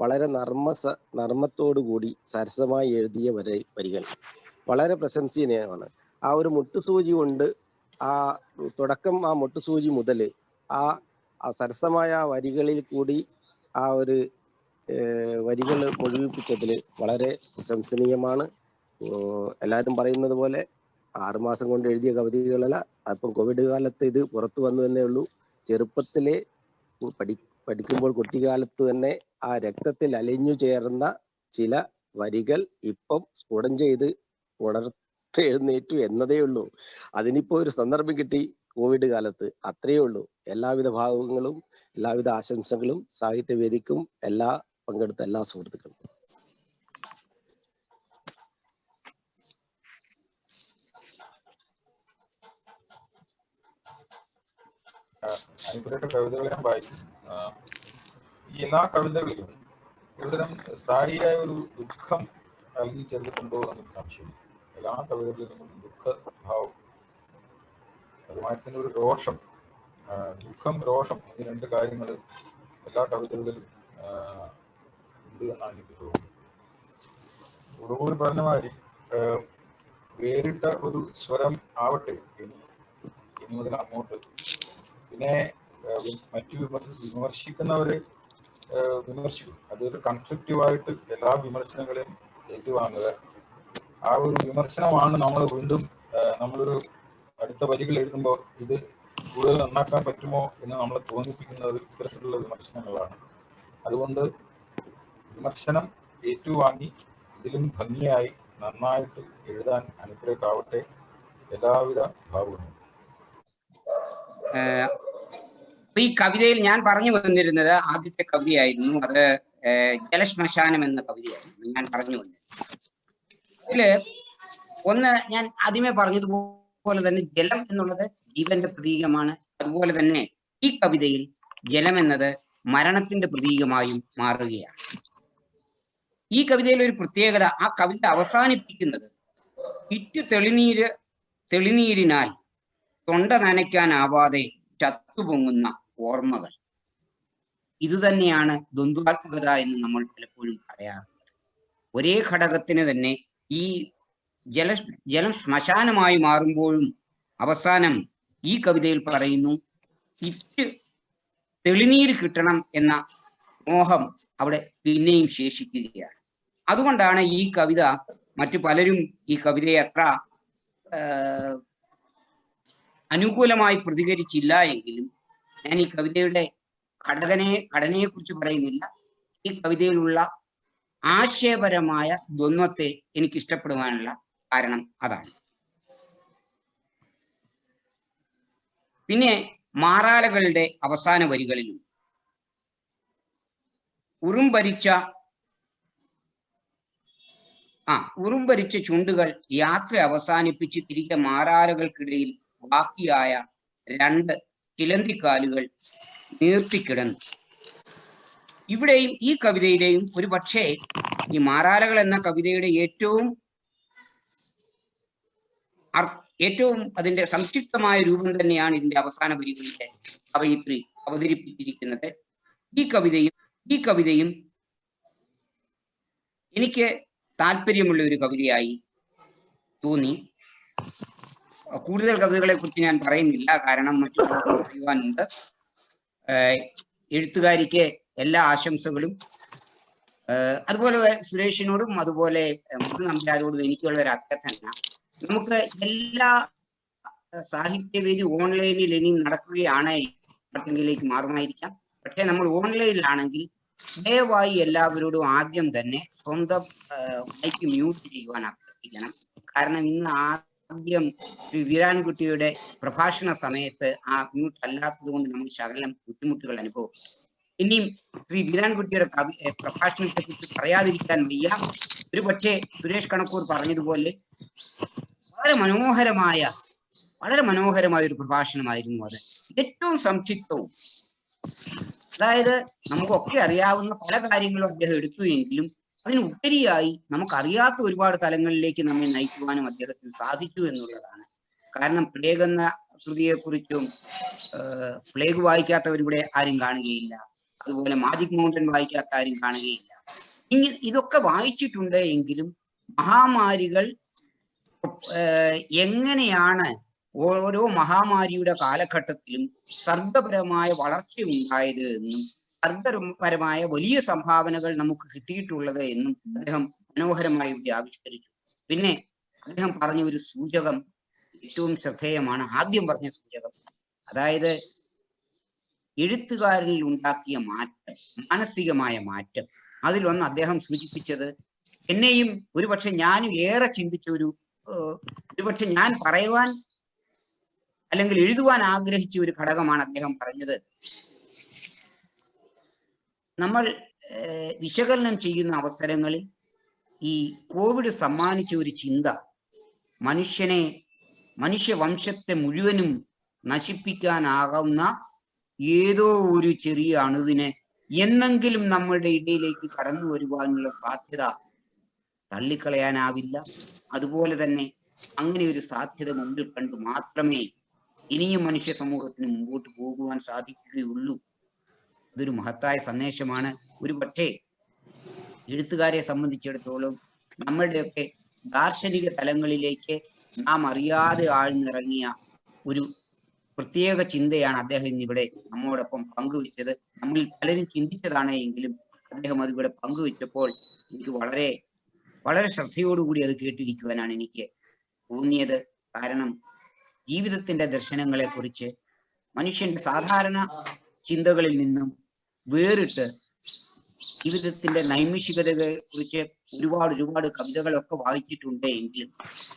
വളരെ നർമ്മത്തോടു കൂടി സരസമായി എഴുതിയ വരികൾ വളരെ പ്രശംസനീയമാണ്. ആ ഒരു മുട്ടുസൂചി കൊണ്ട് ആ തുടക്കം, ആ മുട്ടുസൂചി മുതൽ ആ സരസമായ വരികളിൽ കൂടി ആ ഒരു വരികൾ മുഴുവിപ്പിച്ചതിൽ വളരെ പ്രശംസനീയമാണ്. എല്ലാവരും പറയുന്നത് പോലെ 6 മാസം കൊണ്ട് എഴുതിയ കവിതകളല്ല. അപ്പം കോവിഡ് കാലത്ത് ഇത് പുറത്തു വന്നു എന്നേ ഉള്ളൂ. ചെറുപ്പത്തിലെ പഠിക്കുമ്പോൾ കുട്ടിക്കാലത്ത് തന്നെ ആ രക്തത്തിൽ അലിഞ്ഞു ചേർന്ന ചില വരികൾ ഇപ്പം സ്ഫുടം ചെയ്ത് ഉണർത്തെഴുന്നേറ്റു എന്നതേ ഉള്ളൂ. അതിനിപ്പോ ഒരു സന്ദർഭം കിട്ടി കോവിഡ് കാലത്ത്, അത്രയേ ഉള്ളൂ. എല്ലാവിധ ഭാവങ്ങളും എല്ലാവിധ ആശംസകളും സാഹിത്യവേദിക്കും പങ്കെടുത്ത എല്ലാ സുഹൃത്തുക്കളും. അനുപുരയുടെ കവിതകൾ ഞാൻ വായിച്ചു. ഈ എല്ലാ കവിതകളിലും ഒരുതരം സ്ഥായിയായ ഒരു ദുഃഖം നൽകി ചേർത്തിട്ടുണ്ടോ എന്നൊരു സംശയം. എല്ലാ കവിതകളിലും ദുഃഖഭാവം, അതുമായി തന്നെ ഒരു രോഷം, ദുഃഖം രോഷം എന്നീ 2 കാര്യങ്ങൾ എല്ലാ കവിതകളിലും ഉണ്ട് എന്നാണ് എനിക്ക് തോന്നുന്നത്. ഉടവൂർ പറഞ്ഞ മാതിരി വേറിട്ട ഒരു സ്വരം ആവട്ടെ ഇനി മുതൽ അങ്ങോട്ട്. പിന്നെ മറ്റു വിമർശിക്കുന്നവര് വിമർശിക്കും. അതൊരു കൺസ്ട്രക്റ്റീവായിട്ട് എല്ലാ വിമർശനങ്ങളെയും ഏറ്റുവാങ്ങുക. ആ ഒരു വിമർശനമാണ് നമ്മൾ വീണ്ടും നമ്മളൊരു അടുത്ത വരികൾ എഴുതുമ്പോൾ ഇത് കൂടുതൽ നന്നാക്കാൻ പറ്റുമോ എന്ന് നമ്മളെ തോന്നിപ്പിക്കുന്നത് ഇത്തരത്തിലുള്ള വിമർശനങ്ങളാണ്. അതുകൊണ്ട് വിമർശനം ഏറ്റുവാങ്ങി ഇതിലും ഭംഗിയായി നന്നായിട്ട് എഴുതാൻ അനുഗ്രഹമാവട്ടെ. എല്ലാവിധ ഭാവങ്ങളും. ഈ കവിതയിൽ ഞാൻ പറഞ്ഞു വന്നിരുന്നത് ആദ്യത്തെ കവിതയായിരുന്നു. അത് ജലശ്മശാനം എന്ന കവിതയായിരുന്നു ഞാൻ പറഞ്ഞു വന്നത്. ഇതില് ഒന്ന് ഞാൻ ആദ്യമേ പറഞ്ഞതുപോലെ തന്നെ ജലം എന്നുള്ളത് ജീവന്റെ പ്രതീകമാണ്. അതുപോലെ തന്നെ ഈ കവിതയിൽ ജലം എന്നത് മരണത്തിന്റെ പ്രതീകമായും മാറുകയാണ്. ഈ കവിതയിൽ ഒരു പ്രത്യേകത, ആ കവിത അവസാനിപ്പിക്കുന്നത് തെളിനീരിനാൽ തൊണ്ട നനയ്ക്കാനാവാതെ ചത്തുപൊങ്ങുന്ന ഓർമ്മകൾ. ഇത് തന്നെയാണ് ദ്വന്ദ്വാത്മകത എന്ന് നമ്മൾ പലപ്പോഴും പറയാറുള്ളത്. ഒരേ ഘടകത്തിന് തന്നെ ഈ ജലം ശ്മശാനമായി മാറുമ്പോഴും അവസാനം ഈ കവിതയിൽ പറയുന്നു തെളിനീര് കിട്ടണം എന്ന മോഹം അവിടെ പിന്നെയും ശേഷിക്കുകയാണ്. അതുകൊണ്ടാണ് ഈ കവിത മറ്റു പലരും ഈ കവിതയെ അത്ര അനുകൂലമായി പ്രതികരിച്ചില്ല എങ്കിലും ഞാൻ ഈ കവിതയുടെ ഘടനയെ കുറിച്ച് പറയുന്നില്ല. ഈ കവിതയിലുള്ള ആശയപരമായ ദ്വന്ദ്വത്തെ എനിക്ക് ഇഷ്ടപ്പെടുവാനുള്ള കാരണം അതാണ്. പിന്നെ മാറാലകളുടെ അവസാന വരികളിലും ഉറുമ്പരിച്ച ചുണ്ടുകൾ യാത്ര അവസാനിപ്പിച്ച് തിരികെ മാറാലകൾക്കിടയിൽ ബാക്കിയായ 2 ചിലന്തിക്കാലുകൾ നീർത്തിക്കിടന്നു. ഇവിടെയും ഈ കവിതയുടെയും ഒരു പക്ഷേ ഈ മാറാലകൾ എന്ന കവിതയുടെ ഏറ്റവും അതിന്റെ സംക്ഷിപ്തമായ രൂപം തന്നെയാണ് ഇതിന്റെ അവസാന വരികളിലെ കവയിത്രി അവതരിപ്പിച്ചിരിക്കുന്നത്. ഈ കവിതയും എനിക്ക് താല്പര്യമുള്ള ഒരു കവിതയായി തോന്നി. കൂടുതൽ കവിതകളെ കുറിച്ച് ഞാൻ പറയുന്നില്ല, കാരണം മറ്റു പറയുവാനുണ്ട്. എഴുത്തുകാരിക്ക് എല്ലാ ആശംസകളും. അതുപോലെ സുരേഷിനോടും അതുപോലെ മുതു നമ്പ്യാരോടും എനിക്കുള്ള ഒരു അഭ്യർത്ഥന, നമുക്ക് എല്ലാ സാഹിത്യവേദി ഓൺലൈനിൽ ഇനി നടക്കുകയാണ്, മറ്റെങ്കിലേക്ക് മാറുമായിരിക്കാം. പക്ഷെ നമ്മൾ ഓൺലൈനിലാണെങ്കിൽ ദയവായി എല്ലാവരോടും ആദ്യം തന്നെ സ്വന്തം മൈക്ക് മ്യൂട്ട് ചെയ്യുവാൻ അഭ്യർത്ഥിക്കണം. കാരണം ഇന്ന് ആദ്യം ശ്രീ വീരാൻകുട്ടിയുടെ പ്രഭാഷണ സമയത്ത് ആ മ്യൂട്ട് അല്ലാത്തത് കൊണ്ട് നമുക്ക് ശകലം ബുദ്ധിമുട്ടുകൾ അനുഭവപ്പെട്ടു. ഇനിയും ശ്രീ വീരാൻകുട്ടിയുടെ പ്രഭാഷണത്തെ കുറിച്ച് പറയാതിരിക്കാൻ വയ്യ. ഒരു പക്ഷേ സുരേഷ് കണക്കൂർ പറഞ്ഞതുപോലെ വളരെ മനോഹരമായ ഒരു പ്രഭാഷണമായിരുന്നു അത്. ഏറ്റവും സംക്ഷിപ്തവും, അതായത് നമുക്കൊക്കെ അറിയാവുന്ന പല കാര്യങ്ങളും അദ്ദേഹം എടുത്തു എങ്കിലും അതിനുപരിയായി നമുക്കറിയാത്ത ഒരുപാട് തലങ്ങളിലേക്ക് നമ്മെ നയിക്കുവാനും അദ്ദേഹത്തിന് സാധിച്ചു എന്നുള്ളതാണ്. കാരണം പ്ലേഗ് എന്ന കൃതിയെക്കുറിച്ചും പ്ലേഗ് വായിക്കാത്തവരിവിടെ ആരും കാണുകയില്ല, അതുപോലെ മാജിക് മൗണ്ടൻ വായിക്കാത്ത ആരും കാണുകയില്ല. ഇതൊക്കെ വായിച്ചിട്ടുണ്ട് എങ്കിലും മഹാമാരികൾ എങ്ങനെയാണ് ഓരോ മഹാമാരിയുടെ കാലഘട്ടത്തിലും സർഗപരമായ വളർച്ച ഉണ്ടായത് എന്നും സർഗപരമായ വലിയ സംഭാവനകൾ നമുക്ക് കിട്ടിയിട്ടുള്ളത് എന്നും അദ്ദേഹം മനോഹരമായി ഇവിടെ ആവിഷ്കരിച്ചു. പിന്നെ അദ്ദേഹം പറഞ്ഞ ഒരു സൂചകം ഏറ്റവും ശ്രദ്ധേയമാണ്. ആദ്യം പറഞ്ഞ സൂചകം, അതായത് എഴുത്തുകാരനിൽ ഉണ്ടാക്കിയ മാറ്റം, മാനസികമായ മാറ്റം. അതിലൊന്ന് അദ്ദേഹം സൂചിപ്പിച്ചത്, എന്നെയും ഒരുപക്ഷെ ഞാനും ഏറെ ചിന്തിച്ച ഒരുപക്ഷെ ഞാൻ പറയുവാൻ അല്ലെങ്കിൽ എഴുതുവാൻ ആഗ്രഹിച്ച ഒരു ഘടകമാണ്. അദ്ദേഹം പറഞ്ഞത്, നമ്മൾ വിശകലനം ചെയ്യുന്ന അവസരങ്ങളിൽ ഈ കോവിഡ് സമ്മാനിച്ച ഒരു ചിന്ത മനുഷ്യവംശത്തെ മുഴുവനും നശിപ്പിക്കാനാകുന്ന ഏതോ ഒരു ചെറിയ അണുവിനെ എന്നെങ്കിലും നമ്മളുടെ ഇടയിലേക്ക് കടന്നു വരുവാനുള്ള സാധ്യത തള്ളിക്കളയാനാവില്ല. അതുപോലെ തന്നെ അങ്ങനെ ഒരു സാധ്യത മുമ്പിൽ കണ്ട് മാത്രമേ ഇനിയും മനുഷ്യ സമൂഹത്തിന് മുമ്പോട്ട് പോകുവാൻ സാധിക്കുകയുള്ളൂ. അതൊരു മഹത്തായ സന്ദേശമാണ്. ഒരു പക്ഷേ എഴുത്തുകാരെ സംബന്ധിച്ചിടത്തോളം നമ്മളുടെയൊക്കെ ദാർശനിക തലങ്ങളിലേക്ക് നാം അറിയാതെ ആഴ്ന്നിറങ്ങിയ ഒരു പ്രത്യേക ചിന്തയാണ് അദ്ദേഹം ഇന്നിവിടെ നമ്മോടൊപ്പം പങ്കുവെച്ചത്. നമ്മൾ പലരും ചിന്തിച്ചതാണ് എങ്കിലും അദ്ദേഹം അതിവിടെ പങ്കുവെച്ചപ്പോൾ എനിക്ക് വളരെ വളരെ ശ്രദ്ധയോടുകൂടി അത് കേട്ടിരിക്കുവാനാണ് എനിക്ക് തോന്നിയത്. കാരണം ജീവിതത്തിന്റെ ദർശനങ്ങളെ കുറിച്ച് മനുഷ്യന്റെ സാധാരണ ചിന്തകളിൽ നിന്നും വേറിട്ട് ജീവിതത്തിന്റെ നൈമിഷികതയെ കുറിച്ച് ഒരുപാട് കവിതകളൊക്കെ വായിച്ചിട്ടുണ്ട് എങ്കിലും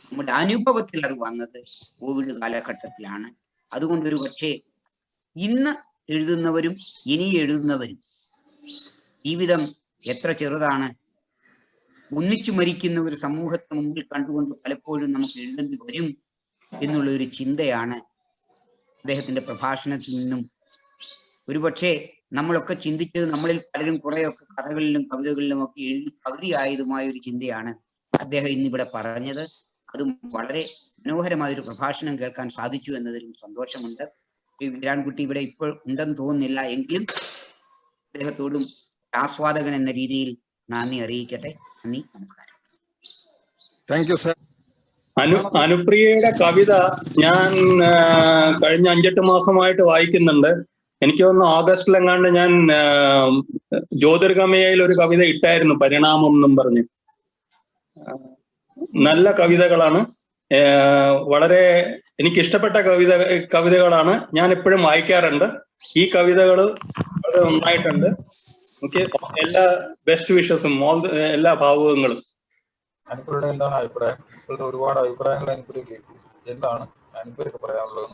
നമ്മുടെ അനുഭവത്തിൽ അത് വന്നത് കോവിഡ് കാലഘട്ടത്തിലാണ്. അതുകൊണ്ട് ഒരു പക്ഷേ ഇന്ന് എഴുതുന്നവരും ഇനി എഴുതുന്നവരും ജീവിതം എത്ര ചെറുതാണ്, ഒന്നിച്ചു മരിക്കുന്ന ഒരു സമൂഹത്തിന് മുമ്പിൽ കണ്ടുകൊണ്ട് പലപ്പോഴും നമുക്ക് എഴുതേണ്ടി വരും എന്നുള്ള ഒരു ചിന്തയാണ് അദ്ദേഹത്തിന്റെ പ്രഭാഷണത്തിൽ നിന്നും ഒരുപക്ഷെ നമ്മളൊക്കെ ചിന്തിച്ചത്, നമ്മളിൽ പലരും കുറെയൊക്കെ കഥകളിലും കവിതകളിലും ഒക്കെ എഴുതി പകുതിയായതുമായ ഒരു ചിന്തയാണ് അദ്ദേഹം ഇന്നിവിടെ പറഞ്ഞത്. അതും വളരെ മനോഹരമായ ഒരു പ്രഭാഷണം കേൾക്കാൻ സാധിച്ചു എന്നതിലും സന്തോഷമുണ്ട്. വീരാൻകുട്ടി ഇവിടെ ഇപ്പോൾ ഉണ്ടെന്ന് തോന്നുന്നില്ല എങ്കിലും അദ്ദേഹത്തോടും ആസ്വാദകൻ എന്ന രീതിയിൽ നന്ദി അറിയിക്കട്ടെ. നന്ദി, നമസ്കാരം. Thank you sir. അനുപ്രിയയുടെ കവിത ഞാൻ കഴിഞ്ഞ 5-8 മാസമായിട്ട് വായിക്കുന്നുണ്ട്. എനിക്ക് തോന്നുന്നു ഓഗസ്റ്റിലെങ്ങാണ്ട് ഞാൻ ജ്യോതിർഗമയയിൽ ഒരു കവിത ഇട്ടായിരുന്നു, പരിണാമം എന്നും പറഞ്ഞ്. നല്ല കവിതകളാണ്, വളരെ എനിക്കിഷ്ടപ്പെട്ട കവിതകളാണ്. ഞാൻ എപ്പോഴും വായിക്കാറുണ്ട്. ഈ കവിതകൾ വളരെ നന്നായിട്ടുണ്ട്. ഓക്കെ, എല്ലാ ബെസ്റ്റ് വിഷസും, എല്ലാ ഭാവുകങ്ങളും. അനുപുരയുടെ എന്താണ് അഭിപ്രായം? ഇപ്പോഴത്തെ ഒരുപാട് അഭിപ്രായങ്ങൾ അനുപുര കേട്ടു. എന്താണ് അനുപുരക്ക് പറയാനുള്ളത്?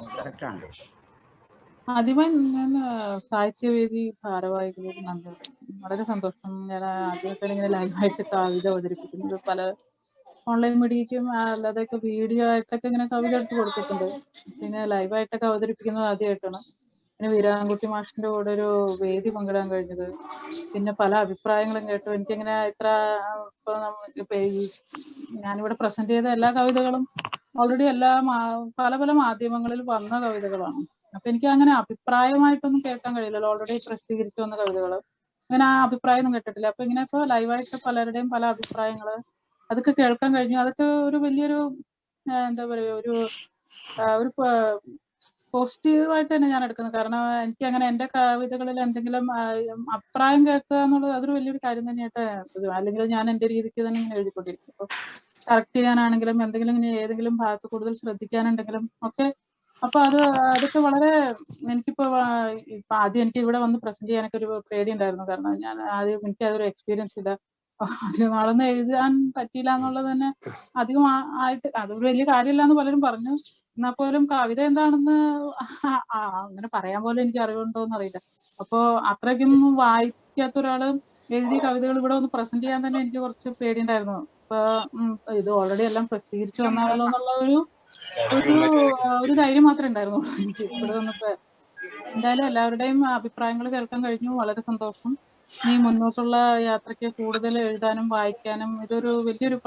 ആദ്യമായി ഞാൻ സാഹിത്യവേദി ഭാരവാഹികളോട് നന്ദി. വളരെ സന്തോഷം. ഞാൻ ആദ്യമായിട്ടാണ് ഇങ്ങനെ ലൈവായിട്ട് കവിത അവതരിപ്പിക്കുന്നത്. പല ഓൺലൈൻ മീഡിയയ്ക്കും അല്ലാതെയൊക്കെ വീഡിയോ ആയിട്ടൊക്കെ ഇങ്ങനെ കവിത എടുത്ത് കൊടുത്തിട്ടുണ്ട്. പിന്നെ ലൈവായിട്ടൊക്കെ അവതരിപ്പിക്കുന്നത് ആദ്യമായിട്ടാണ്. പിന്നെ വീരാൻകുട്ടി മാഷിന്റെ കൂടെ ഒരു വേദി പങ്കിടാൻ കഴിഞ്ഞത്, പിന്നെ പല അഭിപ്രായങ്ങളും കേട്ടു. എനിക്കിങ്ങനെ ഇപ്പൊ ഞാനിവിടെ പ്രസന്റ് ചെയ്ത എല്ലാ കവിതകളും ഓൾറെഡി പല പല മാധ്യമങ്ങളിൽ വന്ന കവിതകളാണ്. അപ്പൊ എനിക്ക് അങ്ങനെ അഭിപ്രായമായിട്ടൊന്നും കേൾക്കാൻ കഴിയില്ലല്ലോ. ഓൾറെഡി പ്രസിദ്ധീകരിച്ചു വന്ന കവിതകൾ, അങ്ങനെ ആ അഭിപ്രായം ഒന്നും കേട്ടിട്ടില്ല. അപ്പൊ ഇങ്ങനെ ഇപ്പൊ ലൈവായിട്ട് പലരുടെയും പല അഭിപ്രായങ്ങള് അതൊക്കെ കേൾക്കാൻ കഴിഞ്ഞു. അതൊക്കെ ഒരു വലിയൊരു എന്താ പറയുക, ഒരു പോസിറ്റീവായിട്ട് തന്നെ ഞാൻ എടുക്കുന്നത്. കാരണം എനിക്ക് അങ്ങനെ എൻ്റെ കവിതകളിൽ എന്തെങ്കിലും അഭിപ്രായം കേൾക്കുക എന്നുള്ളത് അതൊരു വലിയൊരു കാര്യം തന്നെയായിട്ട്. അല്ലെങ്കിൽ ഞാൻ എൻ്റെ രീതിക്ക് തന്നെ ഇങ്ങനെ എഴുതിക്കൊണ്ടിരിക്കും. അപ്പോൾ കറക്റ്റ് ചെയ്യാനാണെങ്കിലും എന്തെങ്കിലും ഇങ്ങനെ ഏതെങ്കിലും ഭാഗത്ത് കൂടുതൽ ശ്രദ്ധിക്കാനുണ്ടെങ്കിലും ഒക്കെ അപ്പൊ അതൊക്കെ വളരെ എനിക്കിപ്പോ ഇപ്പൊ ആദ്യം എനിക്ക് ഇവിടെ വന്ന് പ്രസന്റ് ചെയ്യാനൊക്കെ ഒരു പേടി ഉണ്ടായിരുന്നു. കാരണം ഞാൻ ആദ്യം എനിക്ക് അതൊരു എക്സ്പീരിയൻസ് ഇല്ല. അധികം നാളൊന്നും എഴുതാൻ പറ്റിയില്ല എന്നുള്ളത് തന്നെ അധികം ആയിട്ട് അതൊരു വലിയ കാര്യമില്ല എന്ന് പലരും പറഞ്ഞു. എന്നാൽ പോലും കവിത എന്താണെന്ന് അങ്ങനെ പറയാൻ പോലും എനിക്ക് അറിവുണ്ടോന്ന് അറിയില്ല. അപ്പോ അത്രയ്ക്കൊന്നും വായിക്കാത്ത ഒരാള് എഴുതിയ കവിതകൾ ഇവിടെ ഒന്ന് പ്രസന്റ് ചെയ്യാൻ തന്നെ എനിക്ക് കുറച്ച് പേടിയുണ്ടായിരുന്നു. ഇപ്പൊ ഇത് ഓൾറെഡി എല്ലാം പ്രസിദ്ധീകരിച്ചു വന്നാണല്ലോ എന്നുള്ള ഒരു ധൈര്യം മാത്രമേ ഉണ്ടായിരുന്നുള്ളൂ എനിക്ക് ഇവിടെ വന്നപ്പോ. എന്തായാലും എല്ലാവരുടെയും അഭിപ്രായങ്ങൾ കേൾക്കാൻ കഴിഞ്ഞു. വളരെ സന്തോഷം. ഇനി മുന്നോട്ടുള്ള യാത്രയ്ക്ക് കൂടുതൽ എഴുതാനും വായിക്കാനും ഇതൊരു വലിയൊരു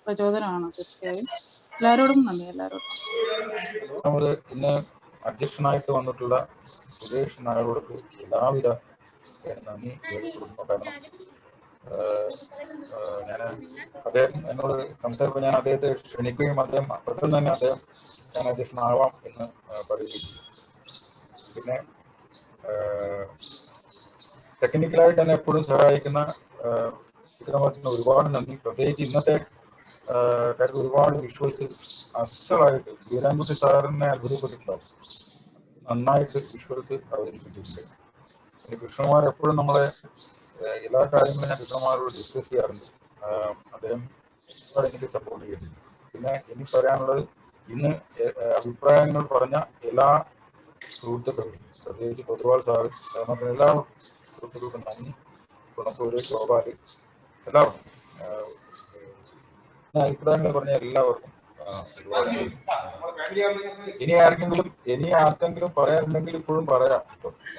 പ്രചോദനമാണ് തീർച്ചയായും. എല്ലാവരോടും നന്ദി. എല്ലാവരോടും നമ്മള് ഇന്ന് അധ്യക്ഷനായിട്ട് വന്നിട്ടുള്ള സുരേഷ് നായരോട് എല്ലാവിധ നന്ദി രേഖപ്പെടുത്തുന്നു. കാരണം ഞാൻ അദ്ദേഹം എന്നോട് സംസാരിച്ചപ്പോൾ ഞാൻ അദ്ദേഹത്തെ ക്ഷണിക്കുകയും അദ്ദേഹം പെട്ടെന്ന് തന്നെ ഞാൻ അധ്യക്ഷനാവാം എന്ന് പറയുകയും. പിന്നെ ടെക്നിക്കലായിട്ട് തന്നെ എപ്പോഴും സഹായിക്കുന്ന വിക്രമത്തിന് ഒരുപാട് നന്ദി. പ്രത്യേകിച്ച് ഇന്നത്തെ കാര്യത്തിൽ ഒരുപാട് വിഷ്വൽസ് അസലായിട്ട് വീരാൻകുട്ടി സാറിനെ അത്ഭുതപ്പെട്ടിട്ടുണ്ടാവും. നന്നായിട്ട് വിഷ്വൽസ് അവതരിപ്പിച്ചിട്ടുണ്ട്. പിന്നെ കൃഷ്ണകുമാർ എപ്പോഴും നമ്മളെ എല്ലാ കാര്യങ്ങളും ഞാൻ കൃഷ്ണകുമാരോട് ഡിസ്കസ് ചെയ്യാറുണ്ട്. അദ്ദേഹം ഒരുപാട് എനിക്ക് സപ്പോർട്ട് ചെയ്തിട്ടുണ്ട്. പിന്നെ എനിക്ക് പറയാനുള്ളത്, ഇന്ന് അഭിപ്രായങ്ങൾ പറഞ്ഞ എല്ലാ സുഹൃത്തുക്കൾക്കും, പ്രത്യേകിച്ച് പൊതുവാൾ സാറ്, നമുക്ക് എല്ലാ സുഹൃത്തുക്കൾക്കും നന്ദി. ഗുണപ്പൂര്, ഗോപാല്, എല്ലാവർക്കും അഭിപ്രായങ്ങൾ പറഞ്ഞ എല്ലാവർക്കും ഇനി ആർക്കെങ്കിലും പറയാനുണ്ടെങ്കിൽ ഇപ്പോഴും പറയാം.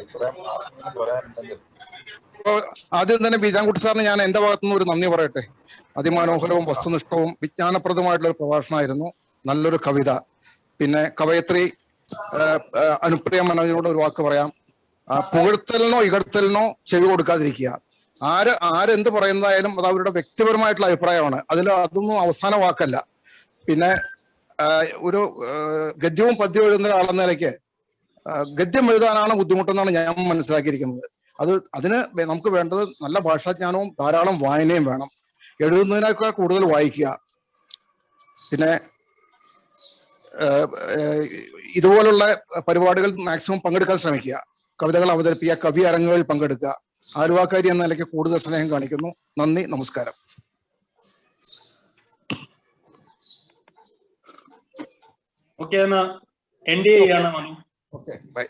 അഭിപ്രായം പറയാനുണ്ടെങ്കിൽ ആദ്യം തന്നെ ബീരാൻകുട്ടി സാറിന് ഞാൻ എന്റെ ഭാഗത്തുനിന്ന് ഒരു നന്ദി പറയട്ടെ. അതിമനോഹരവും വസ്തുനിഷ്ഠവും വിജ്ഞാനപ്രദമായിട്ടുള്ള ഒരു പ്രഭാഷണമായിരുന്നു. നല്ലൊരു കവിത. പിന്നെ കവയത്രി അനുപ്രിയ മനോജിനോട് ഒരു വാക്ക് പറയാം. പുകഴ്ത്തലിനോ ഇകഴ്ത്തലിനോ ചെവി കൊടുക്കാതിരിക്കുക. ആരെന്ത് പറയുന്നതായാലും അത് അവരുടെ വ്യക്തിപരമായിട്ടുള്ള അഭിപ്രായമാണ്. അതൊന്നും അവസാന വാക്കല്ല. പിന്നെ ഒരു ഗദ്യവും പദ്യവും എഴുതുന്ന ഒരാളെന്ന നിലയ്ക്ക് ഗദ്യം എഴുതാനാണ് ബുദ്ധിമുട്ടെന്നാണ് ഞാൻ മനസ്സിലാക്കിയിരിക്കുന്നത്. അതിന് നമുക്ക് വേണ്ടത് നല്ല ഭാഷാജ്ഞാനവും ധാരാളം വായനയും വേണം. എഴുതുന്നതിനേക്കാൾ കൂടുതൽ വായിക്കുക. പിന്നെ ഇതുപോലുള്ള പരിപാടികൾ മാക്സിമം പങ്കെടുക്കാൻ ശ്രമിക്കുക. കവിതകൾ അവതരിപ്പിക്കുക, കവി അരങ്ങുകളിൽ പങ്കെടുക്കുക. ആലുവാക്കാരി എന്ന നിലയ്ക്ക് കൂടുതൽ സ്നേഹം കാണിക്കുന്നു. നന്ദി, നമസ്കാരം. ഓക്കെ, എന്നാ എൻഡ് ചെയ്യാണ്. Okay, by.